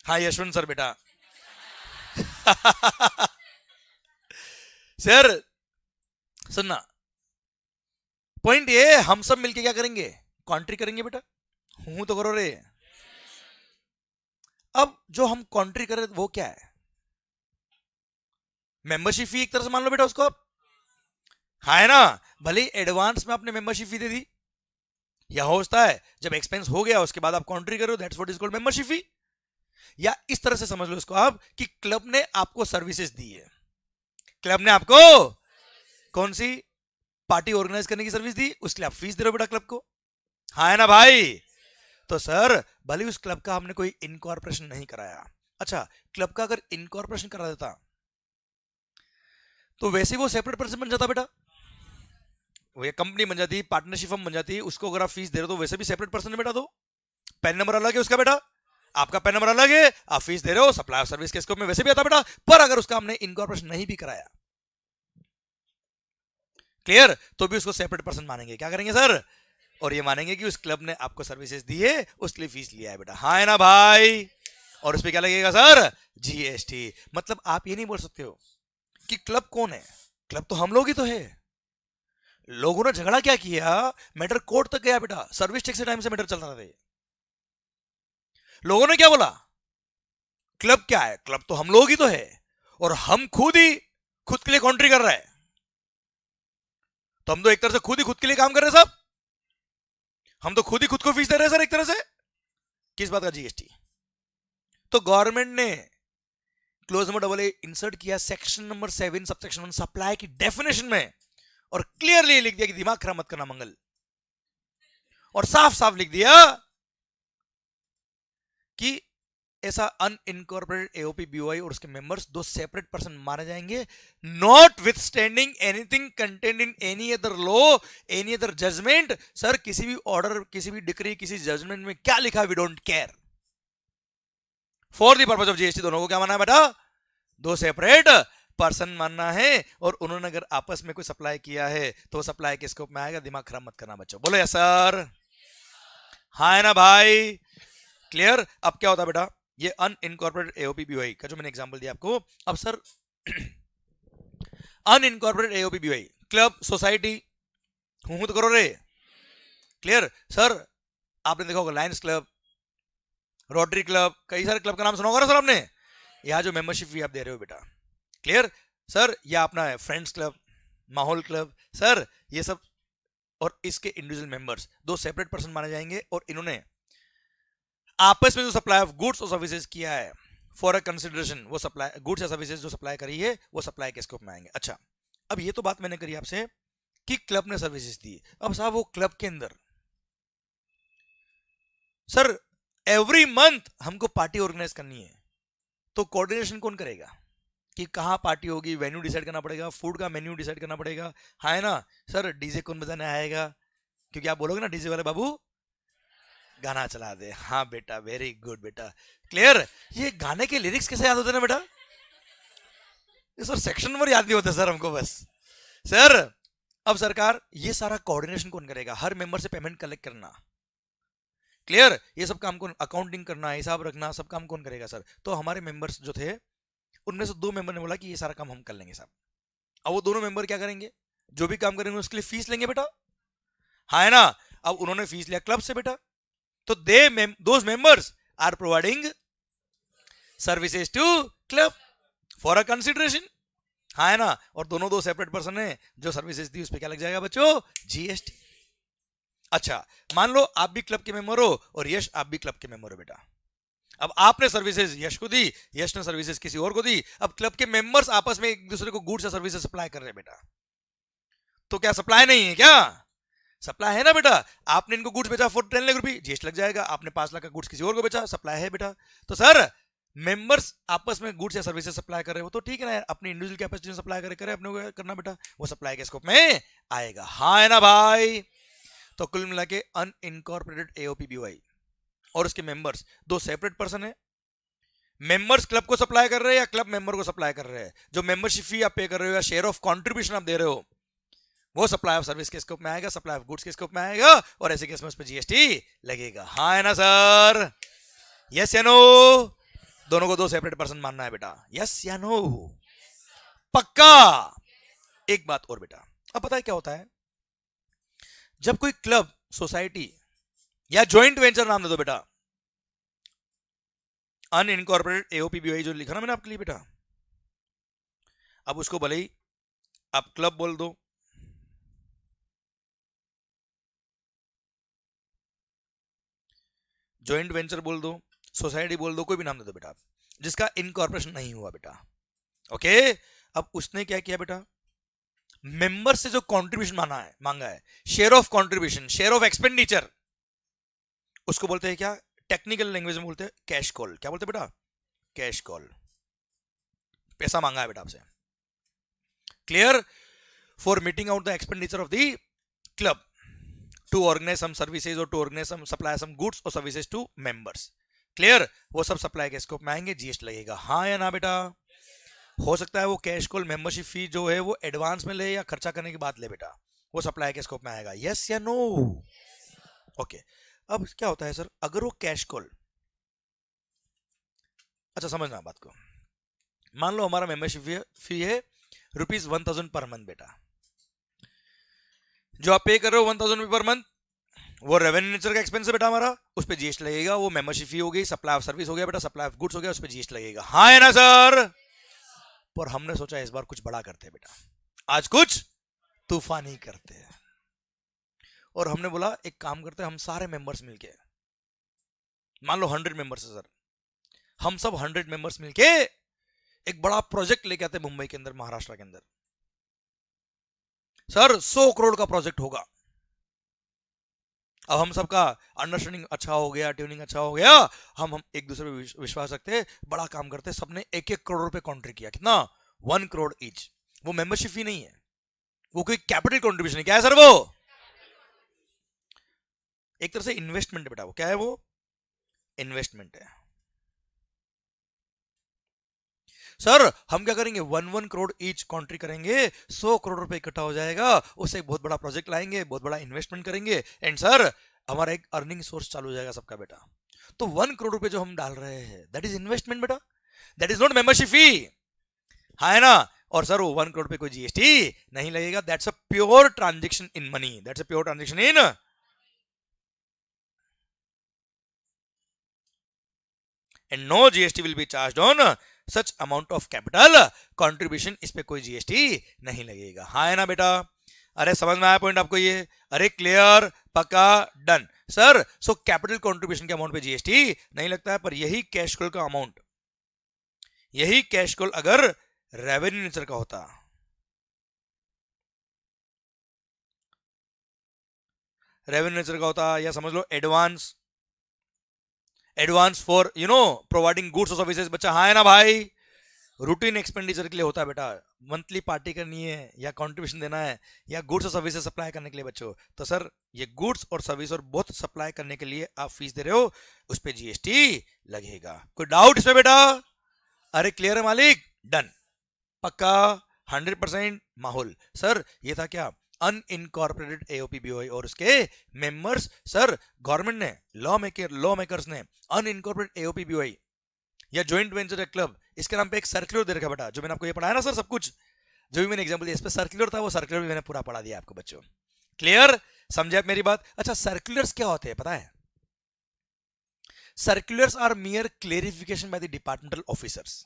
हाँ यशवंत सर बेटा। सर सुनना, पॉइंट ये हम सब मिलके क्या करेंगे, कॉन्ट्री करेंगे बेटा, हूं तो करो रे। अब जो हम कॉन्ट्री कर रहे वो क्या है, मेंबरशिप फी एक तरह से मान लो बेटा उसको आप, हाँ है ना, भले एडवांस में आपने मेंबरशिप फी दे दी, या होता है जब एक्सपेंस हो गया उसके बाद आप कॉन्ट्री करो, that's what is called membership fee. या इस तरह से समझ लो इसको आप कि क्लब ने आपको सर्विसेज दी है, क्लब ने आपको कौन सी पार्टी ऑर्गेनाइज करने की सर्विस दी, उसके लिए आप फीस दे रहे हो बेटा क्लब को, हाँ है ना भाई। तो सर भले उस क्लब का हमने कोई इनकॉर्पोरेशन नहीं कराया, अच्छा क्लब का अगर इनकॉर्पोरेशन करा देता तो वैसे वो सेपरेट पर्सन बन जाता बेटा, वो ये कंपनी बन जाती, पार्टनरशिप फर्म बन जाती, उसको अगर आप फीस दे रहे हो तो वैसे भी सेपरेट पर्सन है बेटा, तो पैन नंबर अलग है उसका बेटा, आपका पैन नंबर अलग है, आप फीस दे रहे हो, सप्लाई ऑफ सर्विस के स्कोप में वैसे भी आता बेटा। पर अगर उसका हमने इनकॉर्पोरेशन नहीं भी कराया, क्लियर, तो भी उसको सेपरेट पर्सन मानेंगे, क्या करेंगे सर, और ये मानेंगे कि उस क्लब ने आपको सर्विसेज दी है, उसके लिए फीस लिया है बेटा, हाँ है ना भाई। और उस पर क्या लगेगा सर, जीएसटी। मतलब आप ये नहीं बोल सकते हो कि क्लब कौन है, क्लब तो हम लोग ही तो है। लोगों ने झगड़ा क्या किया, मैटर कोर्ट तक गया बेटा, सर्विस टैक्स के टाइम से मैटर चल रहा था। लोगों ने क्या बोला, क्लब क्या है, क्लब तो हम लोग ही तो है, और हम खुद के लिए कॉन्ट्री कर रहे हैं, तो हम तो एक तरह से खुद के लिए काम कर रहे हैं साहब, हम तो खुद को फीस दे रहे हैं सर एक तरह से, किस बात का जीएसटी। तो गवर्नमेंट ने क्लोज नंबर डबल ए इंसर्ट किया सेक्शन नंबर 7 सबसेक्शन 1 सप्लाई की डेफिनेशन में, और क्लियरली लिख दिया कि दिमाग खराब मत करना मंगल, और साफ साफ लिख दिया कि ऐसा अनइनकॉर्पोरेटेड एओपी बीओआई और उसके मेंबर्स दो सेपरेट पर्सन माने जाएंगे, notwithstanding anything content in any other law, any other judgement. Sir किसी भी ऑर्डर, किसी भी डिक्री, किसी जजमेंट में क्या लिखा, we don't care, for the purpose of GST दोनों को क्या मानना है बेटा, दो सेपरेट पर्सन मानना है। और उन्होंने अगर आपस में कोई सप्लाई किया है तो सप्लाई के स्कोप में आएगा, दिमाग खराब मत करना बच्चों, बोलो यस सर, हाँ है ना भाई, क्लियर। अब क्या होता है बेटा, ये अनइनकॉर्पोरेटेड एओपी बीओआई का जो मैंने एग्जांपल दिया आपको, अब sir unincorporated AOP BOI club society हूं तो करो रे, क्लियर। सर आपने देखा होगा लायंस क्लब, रोटरी क्लब, कई सारे क्लब का नाम सुना होगा सर आपने, यहाँ जो मेंबरशिप फी आप दे रहे हो बेटा, क्लियर सर, यह अपना है फ्रेंड्स क्लब, माहौल क्लब, सर ये सब, और इसके इंडिविजुअल मेंबर्स दो सेपरेट पर्सन माने जाएंगे, और इन्होंने आपस में जो सप्लाई ऑफ गुड्स और सर्विसेज किया है फॉर अ कंसिडरेशन, वो सप्लाई गुड्स या सर्विसेज जो सप्लाई करी है वो सप्लाई के स्कोप में आएंगे। अच्छा अब ये तो बात मैंने करी आपसे कि क्लब ने सर्विसेज दी, अब साहब वो क्लब के अंदर सर एवरी मंथ हमको पार्टी ऑर्गेनाइज करनी है, तो कोऑर्डिनेशन कौन करेगा कि कहाँ पार्टी होगी, वेन्यू डिसाइड करना पड़ेगा, फूड का मेन्यू डिसाइड करना पड़ेगा, हाँ है ना सर, डीजे कौन बजाने आएगा, क्योंकि आप बोलोगे ना डीजे वाले बाबू गाना चला दे, हाँ बेटा वेरी गुड बेटा, क्लियर। ये गाने के लिरिक्स कैसे याद होते ना बेटा, ये सर सेक्शन नंबर याद नहीं होता सर हमको बस, सर अब सरकार ये सारा कोऑर्डिनेशन कौन करेगा, हर मेंबर से पेमेंट कलेक्ट करना, क्लियर, ये सब काम कौन, अकाउंटिंग करना, हिसाब रखना, सब काम कौन करेगा सर। तो हमारे मेंबर्स जो थे उनमें से दो मेंबर ने बोला कि ये सारा काम हम कर लेंगे साहब। अब वो दोनों मेंबर क्या करेंगे, जो भी काम करेंगे उसके लिए फीस लेंगे बेटा, हाँ है ना। अब उन्होंने फीस लिया क्लब से बेटा, तो those members are providing services to club for a consideration, हाँ है ना। और दोनों दो सेपरेट पर्सन है, जो सर्विसेज दी उस पर क्या लग जाएगा बच्चों, जीएसटी। अच्छा मान लो आप भी क्लब के मेंबर हो और यश आप भी क्लब के मेंबर हो बेटा, अब आपने सर्विसेज यश को दी, यश ने सर्विसेज किसी और को दी, अब क्लब के मेंबर्स आपस में एक दूसरे को गुड्स या सर्विसेज सप्लाई कर रहे हैं बेटा, तो क्या सप्लाई नहीं है क्या, सप्लाई है ना बेटा। आपने इनको गुड्स बेचा फॉर 10 लाख रुपए, जीएसटी लग जाएगा, आपने 5 लाख का गुड्स किसी और को बेचा, सप्लाई है बेटा। तो सर मेंबर्स आपस में गुड्स या सर्विसेज सप्लाई कर रहे हो तो ठीक है ना, अपनी इंडिविजुअल कैपेसिटी में सप्लाई करे अपने को करना बेटा, वो सप्लाई के स्कोप में आएगा, हाँ है ना भाई। तो कुल मिला के अनइनकॉर्पोरेटेड एओपी बीओआई और उसके मेंबर्स दो सेपरेट पर्सन है, मेंबर्स क्लब को सप्लाई कर रहे हैं या क्लब मेंबर को सप्लाई कर रहे हैं, जो मेंबरशिप फी आप पे कर रहे हो या शेयर ऑफ कंट्रीब्यूशन आप दे रहे हो वो सप्लाई ऑफ सर्विस के स्कोप में आएगा, सप्लाई ऑफ गुड्स के स्कोप में आएगा, और ऐसे केस में उस पर जीएसटी लगेगा, हाँ है ना सर, यस या नो, दोनों को दो सेपरेट पर्सन मानना है बेटा, यस या नो? पक्का? एक बात और बेटा, अब पता है क्या होता है, जब कोई क्लब, सोसाइटी या जॉइंट वेंचर, नाम दे दो बेटा, अनइनकॉर्पोरेटेड एओपीबीवाई जो लिखा ना मैंने आपके लिए बेटा, अब उसको भले ही आप क्लब बोल दो, जॉइंट वेंचर बोल दो, सोसाइटी बोल दो, कोई भी नाम दे दो बेटा, जिसका इनकॉर्पोरेशन नहीं हुआ बेटा, ओके। अब उसने क्या किया बेटा, मेंबर से जो कंट्रीब्यूशन मांगा है, share of contribution, share of expenditure, उसको बोलते हैं क्या, टेक्निकल लैंग्वेज में बोलते हैं कैश कॉल। क्या बोलते हैं बेटा? Cash call. पैसा मांगा है बेटा आपसे, clear? For meeting out the expenditure of the club to organise some services और to organise some supply some goods और सर्विसेज टू मेंबर्स, क्लियर? वो सब सप्लाई के स्कोप में आएंगे, जीएसटी लगेगा, हाँ या ना बेटा? हो सकता है वो कैश कॉल मेंबरशिप फी जो है वो एडवांस में ले या खर्चा करने के बाद ले बेटा, वो सप्लाई के स्कोप में आएगा, यस या नो? ओके। अब क्या होता है सर, अगर वो कैश कॉल, अच्छा समझना बात को, मान लो हमारा मेंबरशिप फी है ₹1000 पर मंथ बेटा, जो आप पे कर रहे हो 1000 पर मंथ, वो रेवेन्यू नेचर का एक्सपेंस है बेटा हमारा, उस पर जीएसटी लगेगा, वो मेंबरशिप फी हो गई, सप्लाई ऑफ सर्विस हो गया बेटा, सप्लाई ऑफ गुड्स हो गया, उस पर जीएसटी लगेगा, हाँ है ना सर? पर हमने सोचा इस बार कुछ बड़ा करते हैं बेटा, आज कुछ तूफानी करते हैं, और हमने बोला एक काम करते हैं, हम सारे मेंबर्स मिलके, मान लो 100 मेंबर्स है सर, हम सब 100 मेंबर्स मिलके एक बड़ा प्रोजेक्ट लेके आते हैं मुंबई के अंदर, महाराष्ट्र के अंदर, सर 100 करोड़ का प्रोजेक्ट होगा। अब हम सबका अंडरस्टैंडिंग अच्छा हो गया, ट्यूनिंग अच्छा हो गया, हम एक दूसरे पे विश्वास रखते हैं, बड़ा काम करते हैं, सबने 1-1 करोड़ रुपए कॉन्ट्री किया, कितना? 1 करोड़ ईच। वो मेंबरशिप ही नहीं है, वो कोई कैपिटल कॉन्ट्रीब्यूशन है, क्या है सर? वो एक तरह से इन्वेस्टमेंट है बेटा, वो क्या है? वो इन्वेस्टमेंट है। सर हम क्या करेंगे, 1-1 करोड़ ईच कॉन्ट्री करेंगे, 100 करोड़ रुपए इकट्ठा हो जाएगा, उससे एक बहुत बड़ा प्रोजेक्ट लाएंगे, बहुत बड़ा इन्वेस्टमेंट करेंगे, एंड सर हमारा एक अर्निंग सोर्स चालू हो जाएगा सबका बेटा। तो 1 करोड़ रुपए जो हम डाल रहे हैं, दैट इज इन्वेस्टमेंट बेटा, that is not membership fee, हाँ है ना? और सर वो 1 करोड़ पे कोई जीएसटी नहीं लगेगा, that's a pure transaction in money, that's a pure transaction in, and no GST will be charged on such amount of capital contribution, इस पे कोई जीएसटी नहीं लगेगा, हाँ है ना बेटा? अरे समझ में आया पॉइंट आपको ये? अरे क्लियर, पक्का, done sir. So capital contribution के अमाउंट पे जीएसटी नहीं लगता है, पर यही कैश कॉल का अमाउंट, यही कैश कॉल अगर रेवेन्यू नेचर का होता, रेवेन्यू नेचर का होता, या समझ लो advance, advance for providing goods और सर्विसेज, बच्चा हाँ है ना भाई? रूटीन एक्सपेंडिचर के लिए होता है बेटा, मंथली पार्टी करनी है या कंट्रीब्यूशन देना है या गुड्स और सर्विसेज सप्लाई करने के लिए बच्चों, तो सर ये गुड्स और सर्विस और बहुत सप्लाई करने के लिए आप फीस दे रहे हो, उस पे जीएसटी लगेगा। कोई डाउट इसमें बेटा? अरे क्लियर है मालिक? डन, पक्का, 100% माहौल। सर ये था क्या, अनइनकॉर्पोरेटेड एओपीबीओआई और उसके मेंबर्स। सर गवर्नमेंट ने, लॉ मेकर्स ने अनइनकॉर्पोरेटेड एओपीबीओआई या जॉइंट वेंचर क्लब, इसके नाम पे एक सर्कुलर दे रखा बेटा, जो मैंने आपको ये पढ़ाया ना सर, सब कुछ जो भी मैंने एग्जांपल दिया इस पे सर्कुलर था, वो सर्कुलर भी मैंने पूरा पढ़ा दिया आपको बच्चों, क्लियर? समझे आप मेरी बात? अच्छा सर्कुलर्स क्या होते हैं पता है? Circulars are mere clarification by the departmental officers,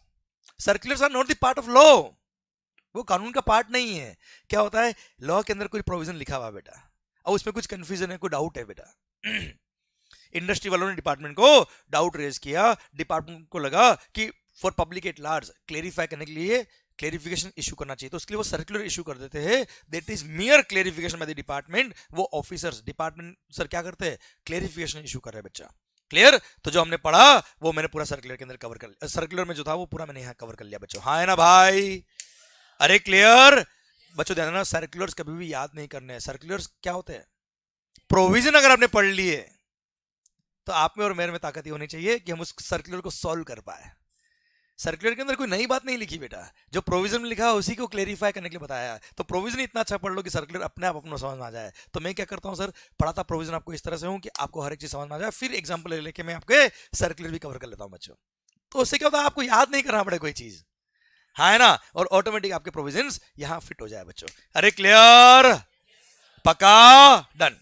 circulars are not the part of law, वो कानून का पार्ट नहीं है। क्या होता है, लॉ के अंदर कोई प्रोविजन लिखा हुआ बेटा, अब उसमें कुछ कंफ्यूजन है, कोई डाउट है बेटा, इंडस्ट्री वालों ने डिपार्टमेंट को डाउट रेज किया, डिपार्टमेंट को लगा कि for public at large clarify करने के लिए क्लेरिफिकेशन इशू करना चाहिए, तो उसके लिए वो सर्कुलर इशू कर देते हैं, that is मियर clarification by the department. वो ऑफिसर्स डिपार्टमेंट सर क्या करते हैं, क्लेरिफिकेशन इशू कर रहे हैं बच्चा, क्लियर? तो जो हमने पढ़ा वो मैंने पूरा सर्कुलर के अंदर कवर कर लिया, सर्कुलर में जो था वो पूरा मैंने यहाँ कवर कर लिया बच्चों, हाँ है ना भाई? अरे क्लियर बच्चों, ध्यान देना, सर्कुलर्स कभी भी याद नहीं करने हैं। सर्कुलर्स क्या होते हैं, प्रोविजन अगर आपने पढ़ लिए तो आप में और मेरे में ताकत ही होनी चाहिए कि हम उस सर्कुलर को सॉल्व कर पाए। सर्कुलर के अंदर कोई नई बात नहीं लिखी बेटा, जो प्रोविजन में लिखा है उसी को क्लेरिफाई करने के लिए बताया है, तो प्रोविजन इतना अच्छा पढ़ लो कि सर्कुलर अपने आप अपना समझ में आ जाए। तो मैं क्या करता हूं सर, पढ़ाता प्रोविजन आपको इस तरह से हूं कि आपको हर एक चीज समझ में आ जाए, फिर एग्जाम्पल लेके मैं आपके सर्कुलर भी कवर कर लेता हूं बच्चों, तो उससे क्या होता है, आपको याद नहीं करना पड़े कोई चीज, हाँ है ना, और ऑटोमेटिक आपके प्रोविजंस यहां फिट हो जाए बच्चों। अरे क्लियर, पक्का, डन।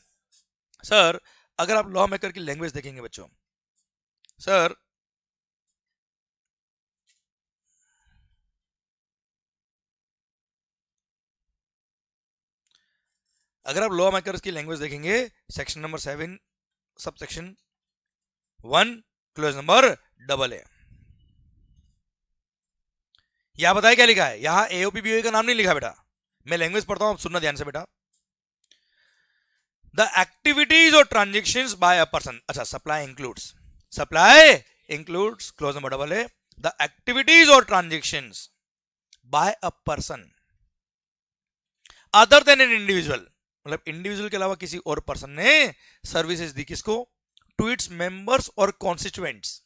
सर अगर आप लॉ मेकर की लैंग्वेज देखेंगे बच्चों, सर अगर आप लॉ मेकर्स की लैंग्वेज देखेंगे, section number 7 sub section 1 close number double ए, यहां बताया क्या लिखा है, यहां एओपी बीओए का नाम नहीं लिखा बेटा, मैं लैंग्वेज पढ़ता हूं, आप सुनना ध्यान से बेटा। द एक्टिविटीज और ट्रांजेक्शंस बाय अ पर्सन, अच्छा supply includes clause number double A the activities और transactions by a person other than an individual, मतलब इंडिविजुअल के अलावा किसी और पर्सन ने सर्विसेज दी, किसको, टू इट्स मेंबर्स और कॉन्स्टिट्यूएंट्स,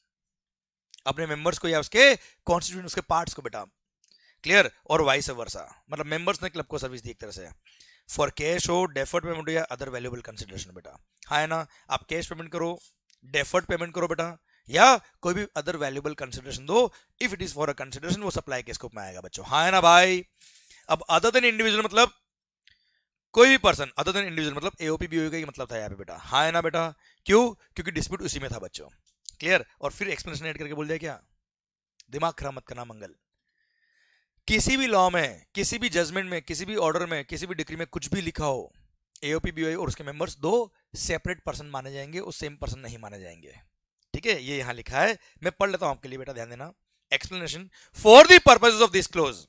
अपने मेंबर्स को या उसके कॉन्स्टिट्यूएंट, उसके पार्ट्स को बेटा, क्लियर, और वाइस वर्सा, मतलब मेंबर्स ने क्लब को सर्विस दी एक तरह से, फॉर कैश हो, डेफर्ड पेमेंट हो या अदर वैल्यूएबल कंसिडरेशन बेटा, हाँ है ना, आप कैश पेमेंट करो, डेफर्ड पेमेंट करो बेटा, या कोई भी अदर वैल्यूएबल कंसिडरेशन दो, if it is for a consideration, वो सप्लाई के स्कोप में आएगा बच्चों, हाँ है ना भाई। अब अदर देन इंडिविजुअल मतलब कोई भी पर्सन अदर देन इंडिविजुअल, मतलब एओपी बीओए का ही मतलब था यहाँ पे बेटा, हाँ है ना बेटा, क्यों, क्योंकि डिस्प्यूट उसी में था बच्चों, क्लियर, और फिर एक्सप्लेनेशन ऐड करके बोल दिया क्या, दिमाग खराब मत करना मंगल, किसी भी लॉ में, किसी भी जजमेंट में, किसी भी ऑर्डर में, किसी भी डिक्री में कुछ भी लिखा हो, एओपी बीओए और उसके मेंबर्स दो सेपरेट पर्सन माने जाएंगे, उस सेम पर्सन नहीं माने जाएंगे, ठीक है, ये यहां लिखा है, मैं पढ़ लेता हूं आपके लिए बेटा, ध्यान देना। Explanation, for the purposes of this close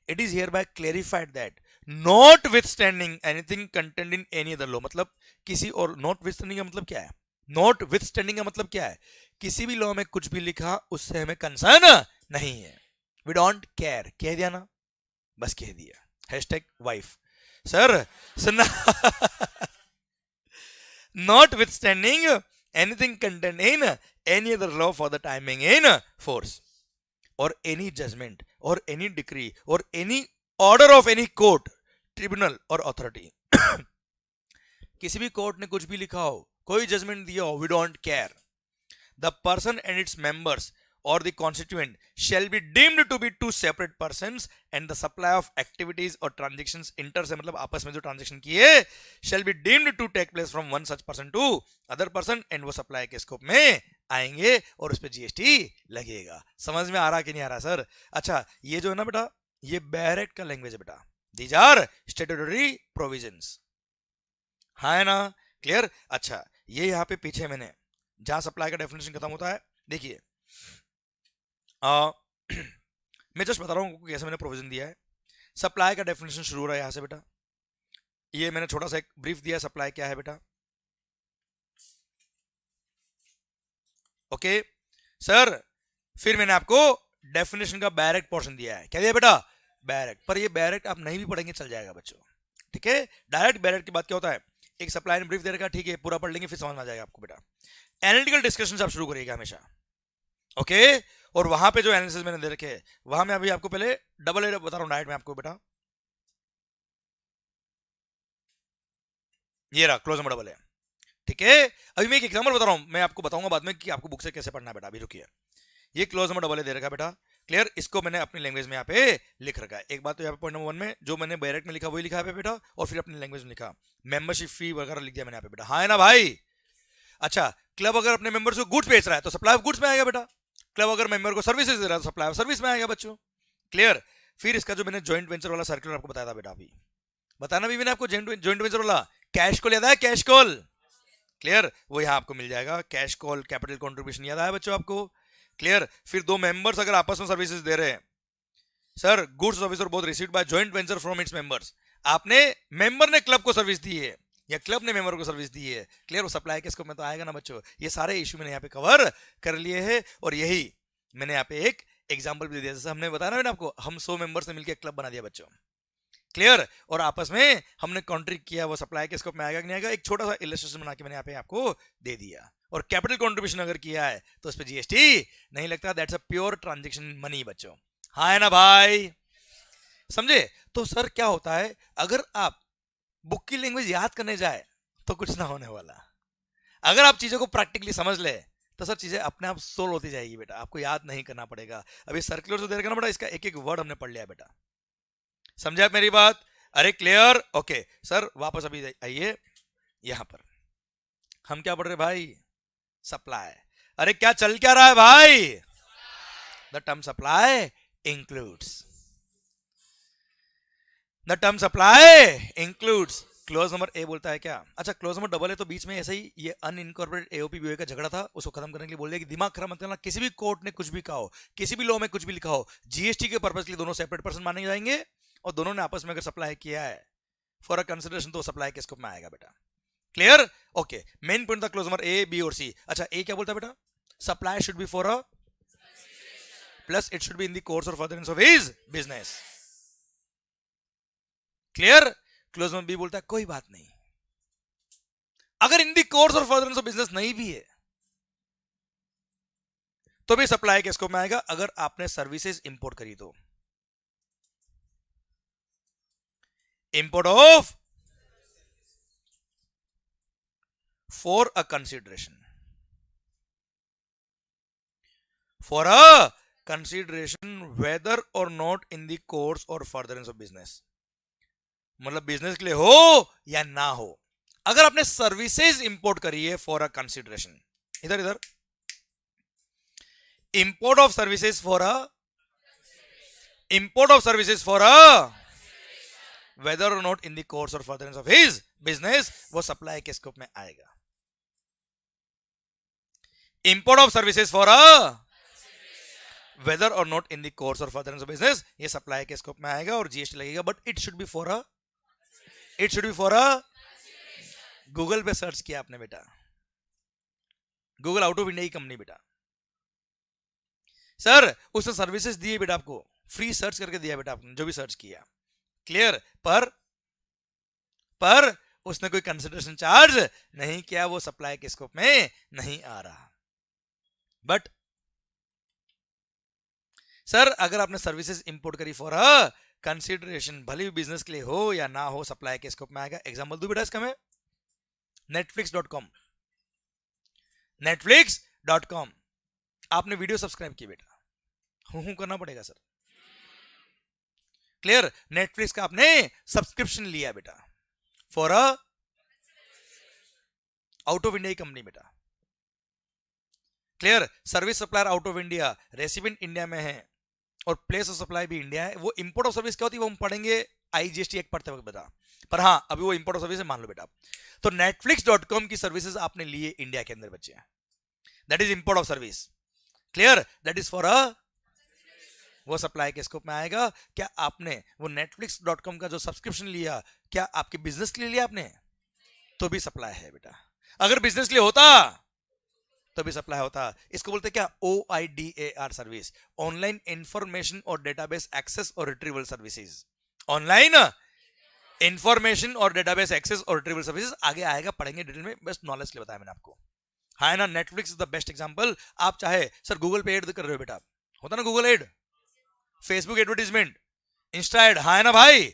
it is here bye clarified that not withstanding anything content in any other law, मतलब किसी और, नॉट विथस्टैंडिंग का मतलब क्या है, नॉट विथस्टैंडिंग का मतलब क्या है, किसी भी लॉ में कुछ भी लिखा उससे हमें कंसर्न नहीं है, वी डोंट केयर, कह दिया ना, बस कह दिया, हैशटैग वाइफ, सर सुनना, not withstanding anything content in any other law for the timing in force और एनी जजमेंट और एनी डिक्री और any order of any court, tribunal और अथॉरिटी, किसी भी कोर्ट ने कुछ भी लिखा हो, कोई जजमेंट दिया हो, we don't care, the person and its members or the constituent shall be deemed to be two separate persons and the supply of activities or transactions inter से मतलब आपस में जो ट्रांजेक्शन किए shall be deemed to take place from one such person to other person and वो supply के scope में आएंगे और उस पर जीएसटी लगेगा। समझ में आ रहा कि नहीं आ रहा सर? अच्छा ये जो है ना बेटा ये बेयर एक्ट का लैंग्वेज है बेटा, दीज आर स्टैट्यूटरी प्रोविजंस, हाँ है ना, क्लियर। अच्छा ये यहाँ पे पीछे मैंने जहां सप्लाई का डेफिनेशन खत्म होता है देखिए मैं जस्ट बता रहा हूँ कैसे मैंने प्रोविजन दिया है। सप्लाई का डेफिनेशन शुरू हो रहा है यहां से बेटा, ये मैंने छोटा सा एक ब्रीफ दिया सप्लाई क्या है बेटा। ओके सर, फिर मैंने आपको डेफिनेशन का डायरेक्ट पोर्शन दिया है, क्या दिया बेटा? डायरेक्ट। पर ये डायरेक्ट आप नहीं भी पढ़ेंगे चल जाएगा बच्चों, ठीक है। डायरेक्ट के बाद क्या होता है, एक सप्लाई ने ब्रीफ दे रखा, ठीक है पूरा पढ़ लेंगे फिर समझ में आ जाएगा आपको बेटा। एनालिटिकल डिस्कशन आप शुरू करिएगा हमेशा, ओके। और वहां पे जो एनालिसिस मैंने दे रखे हैं वहां मैं अभी आपको पहले डबल ए बता रहा हूं डायरेक्ट में आपको बेटा, ये रहा क्लोज नंबर डबल है, ठीक है। अभी मैं एक एग्जांपल बता रहा हूं, मैं आपको बताऊंगा बाद में कि आपको बुक से कैसे पढ़ना है बेटा। अभी रुकिए, ये क्लोज नंबर डबल दे रखा बेटा, क्लियर। इसको मैंने अपनी लैंग्वेज में यहाँ पे लिख रखा है। एक बात तो यहाँ पे पॉइंट नंबर 1 में जो मैंने डायरेक्ट में लिखा वही लिखा है बेटा, और फिर अपनी लैंग्वेज में लिखा मेंबरशिप फी वगैरह लिख दिया मैंने यहाँ पे बेटा, हाँ है ना भाई। अच्छा क्लब अगर अपने मेंबर्स को गुड्स बेच रहा है तो सप्लाई ऑफ गुड्स में आएगा बेटा, क्लब अगर मेंबर को सर्विसेज दे रहा है तो सप्लाई ऑफ सर्विस में आएगा बच्चों, क्लियर। फिर इसका जो मैंने जॉइंट वेंचर वाला सर्कुलर आपको बताया था बेटा, अभी बताना भी मैंने आपको जॉइंट वेंचर वाला कैश कॉल याद है, कैश कॉल, क्लियर, वो यहाँ आपको मिल जाएगा। कैश कॉल कैपिटल कॉन्ट्रीब्यूशन याद आया बच्चों आपको, क्लियर। फिर दो मेंबर्स अगर आपस में सर्विसेज दे रहे हैं, सर गुड्स सर्विस और both received by joint venture from its members, आपने मेंबर ने क्लब को सर्विस दी है या क्लब ने मेंबर को सर्विस दी है, क्लियर। वो सप्लाई के स्कोप में तो आएगा ना बच्चों। ये सारे इशू मैंने यहाँ पे कवर कर लिए हैं और यही मैंने यहाँ पे एक एग्जांपल भी दिया, जैसे हमने बताया ना आपको, हम 100 मेंबर्स ने मिलकर क्लब बना दिया बच्चों, क्लियर, और आपस में हमने कॉन्ट्रीब्यूट किया, वो सप्लाई के स्कोप में आएगा कि नहीं आएगा, एक छोटा सा इलस्ट्रेशन बना के मैंने यहाँ पे आपको दे दिया। और कैपिटल कॉन्ट्रीब्यूशन अगर किया है तो उस पर जीएसटी नहीं लगता, that's a pure transaction money बच्चों, हाँ है ना भाई, समझे। तो सर क्या होता है अगर आप बुक की लैंग्वेज याद करने जाए तो कुछ ना होने वाला, अगर आप चीजों को प्रैक्टिकली समझ ले तो सर चीजें अपने आप सोल्व होती जाएगी बेटा, आपको याद नहीं करना पड़ेगा। अभी सर्कुलर जो दे रखा ना बेटा, इसका एक एक वर्ड हमने पढ़ लिया बेटा, समझा आप मेरी बात? अरे क्लियर? ओके सर वापस अभी आइए यहां पर, हम क्या पढ़ रहे भाई? सप्लाई। अरे क्या चल क्या रहा है भाई? The term supply includes, the term supply includes, clause number ए बोलता है क्या? अच्छा क्लोज नंबर डबल है तो बीच में ऐसे ही ये अनइनकॉर्पोरेटेड एओपी बीओए का झगड़ा था, उसको खत्म करने के लिए बोल दिया कि दिमाग खराब मत करना, किसी भी कोर्ट ने कुछ भी कहा हो, किसी भी लॉ में कुछ भी लिखा हो, जीएसटी के पर्पस के लिए दोनों सेपरेट पर्सन माने जाएंगे, और दोनों ने आपस में अगर सप्लाई किया है फॉर अ कंसिडरेशन तो सप्लाई के स्कोप में आएगा बेटा। क्लियर? ओके, मेन पॉइंट था क्लोज नंबर ए बी और सी। अच्छा ए क्या बोलता है बेटा? Supply should be for a plus it should be in the course और furtherance of his business. Clear? Clause number B बोलता है कोई बात नहीं, अगर इन दी कोर्स और फर्दरेंस ऑफ बिजनेस नहीं भी है तो भी सप्लाई के स्कोप में आएगा, अगर आपने सर्विसेज इंपोर्ट करी तो। Import of for a consideration, for a consideration whether और नॉट इन द कोर्स और फर्दरेंस ऑफ बिजनेस, मतलब बिजनेस के लिए हो या ना हो, अगर आपने सर्विसेज इंपोर्ट करी है फॉर अ कंसिडरेशन, इधर इधर import of services for a, import of services for a whether और नॉट इन द कोर्स और फर्दरेंस ऑफ हिज बिजनेस, वो सप्लाई के स्कोप में आएगा। Import of services for a whether और नॉट इन द कोर्स और furtherance of business, ये supply के स्कोप में आएगा और जीएसटी लगेगा, but it should be for a, it should be for a, Google पे सर्च किया आपने बेटा, गूगल आउट ऑफ इंडिया की कंपनी बेटा, सर उसने सर्विसेज दिए बेटा, आपको फ्री सर्च करके दिया बेटा, आपने जो भी सर्च किया। क्लियर? पर उसने कोई कंसिडरेशन चार्ज नहीं किया, वो सप्लाई के स्कोप में नहीं आ रहा। बट सर अगर आपने सर्विसेज इंपोर्ट करी फॉर अ कंसिडरेशन, भले भी बिजनेस के लिए हो या ना हो, सप्लाई के स्कोप में आएगा। एग्जांपल दो बेटा इसका मैं, netflix.com, netflix.com, आपने वीडियो सब्सक्राइब की बेटा, हूं करना पड़ेगा सर। क्लियर? नेटफ्लिक्स का आपने सब्सक्रिप्शन लिया बेटा for a out of India की कंपनी बेटा। Clear? Service supplier out of India, recipient India में है और प्लेस ऑफ सप्लाई भी इंडिया है। वो इंपोर्ट ऑफ सर्विस क्या होती है वो हम पढ़ेंगे आईजीएसटी एक्ट पढ़ते वक्त बेटा, पर हाँ अभी वो इंपोर्ट ऑफ सर्विस है मान लो बेटा। तो netflix.com की सर्विसेज आपने लिए इंडिया के अंदर बच्चे, that is import of service. Clear? That is for अ, वो सप्लाई के स्कोप में आएगा। क्या आपने वो netflix.com का जो सब्सक्रिप्शन लिया, क्या आपके बिजनेस के लिए लिया आपने? तो भी सप्लाई है बेटा। अगर बिजनेस के लिए होता तो भी सप्लाई होता। इसको बोलते क्या? OIDAR सर्विस, ऑनलाइन इंफॉर्मेशन और डेटाबेस एक्सेस और रिट्रीवल सर्विसेज। ऑनलाइन इंफॉर्मेशन और डेटाबेस एक्सेस और रिट्रीवल सर्विसेज आगे आएगा, पढ़ेंगे डिटेल में, बस नॉलेज के लिए बताया मैंने आपको। हाँ ना, Netflix is the best example. आप चाहे सर गूगल पे एड कर रहे हो बेटा, होता ना Google ad, Facebook advertisement, Insta ad, हाँ है ना भाई,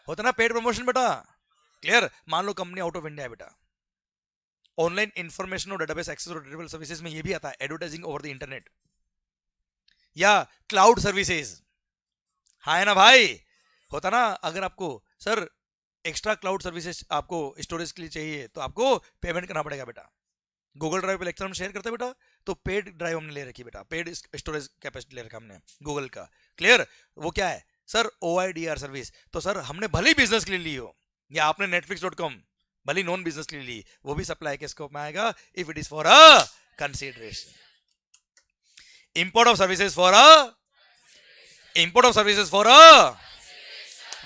होता ना पेड प्रमोशन बेटा। क्लियर? मान लो कंपनी आउट ऑफ इंडिया है बेटा, ऑनलाइन इंफॉर्मेशन और डेटाबेस एक्सेस और रिट्रीवल सर्विसेज में ये भी आता है एडवर्टाइजिंग ओवर द इंटरनेट या क्लाउड सर्विसेज, हाँ है ना भाई, होता ना। अगर आपको सर एक्स्ट्रा क्लाउड सर्विसेज आपको स्टोरेज के लिए चाहिए तो आपको पेमेंट करना पड़ेगा बेटा। गूगल ड्राइव पे लेक्चर हम शेयर करते हैं बेटा, तो पेड ड्राइव हमने ले रखी बेटा, पेड स्टोरेज कैपेसिटी ले रखा हमने गूगल का। क्लियर? वो क्या है सर? OIDR service. तो सर हमने भले ही बिजनेस के लिए ली हो या आपने netflix.com भले नॉन बिजनेस के लिए ली, वो भी सप्लाई के स्कोप में आएगा if it is for a consideration. Import of services for a, import of services for a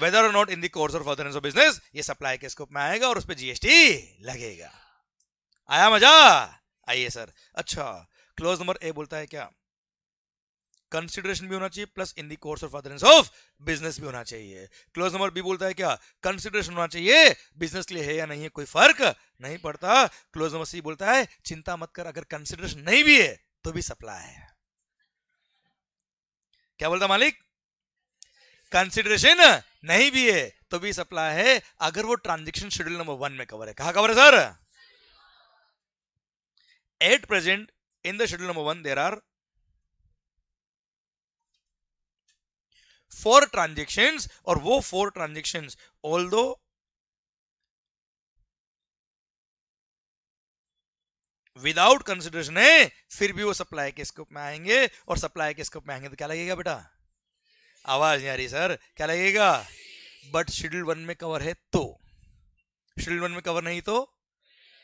whether और नॉट इन द कोर्स और फर्दरेंस ऑफ बिजनेस, ये सप्लाई के स्कोप में आएगा और उस पर जीएसटी लगेगा। आया मजा? आइए सर। अच्छा क्लोज नंबर ए बोलता है क्या? कंसिडरेशन भी होना चाहिए प्लस इन द कोर्स और फर्दरेंस ऑफ बिजनेस भी होना चाहिए। क्लोज नंबर बी बोलता है क्या? कंसिडरेशन होना चाहिए, बिजनेस के लिए है या नहीं है कोई फर्क नहीं पड़ता। क्लोज नंबर सी बोलता है चिंता मत कर, अगर कंसिडरेशन नहीं भी है तो भी सप्लाई है। क्या बोलता मालिक? कंसिडरेशन नहीं भी है तो भी सप्लाई है, अगर वो ट्रांजेक्शन शेड्यूल नंबर 1 में कवर है। कहां कवर है sir? At present in the schedule number 1 there are 4 transactions, और वो 4 ट्रांजेक्शंस ऑल्दो विदाउट कंसिडरेशन है, फिर भी वो सप्लाई के स्कोप में आएंगे, और सप्लाई के स्कोप में आएंगे तो क्या लगेगा बेटा? आवाज नहीं आ रही सर, क्या लगेगा? बट शेड्यूल 1 में कवर है तो, शेड्यूल 1 में कवर नहीं तो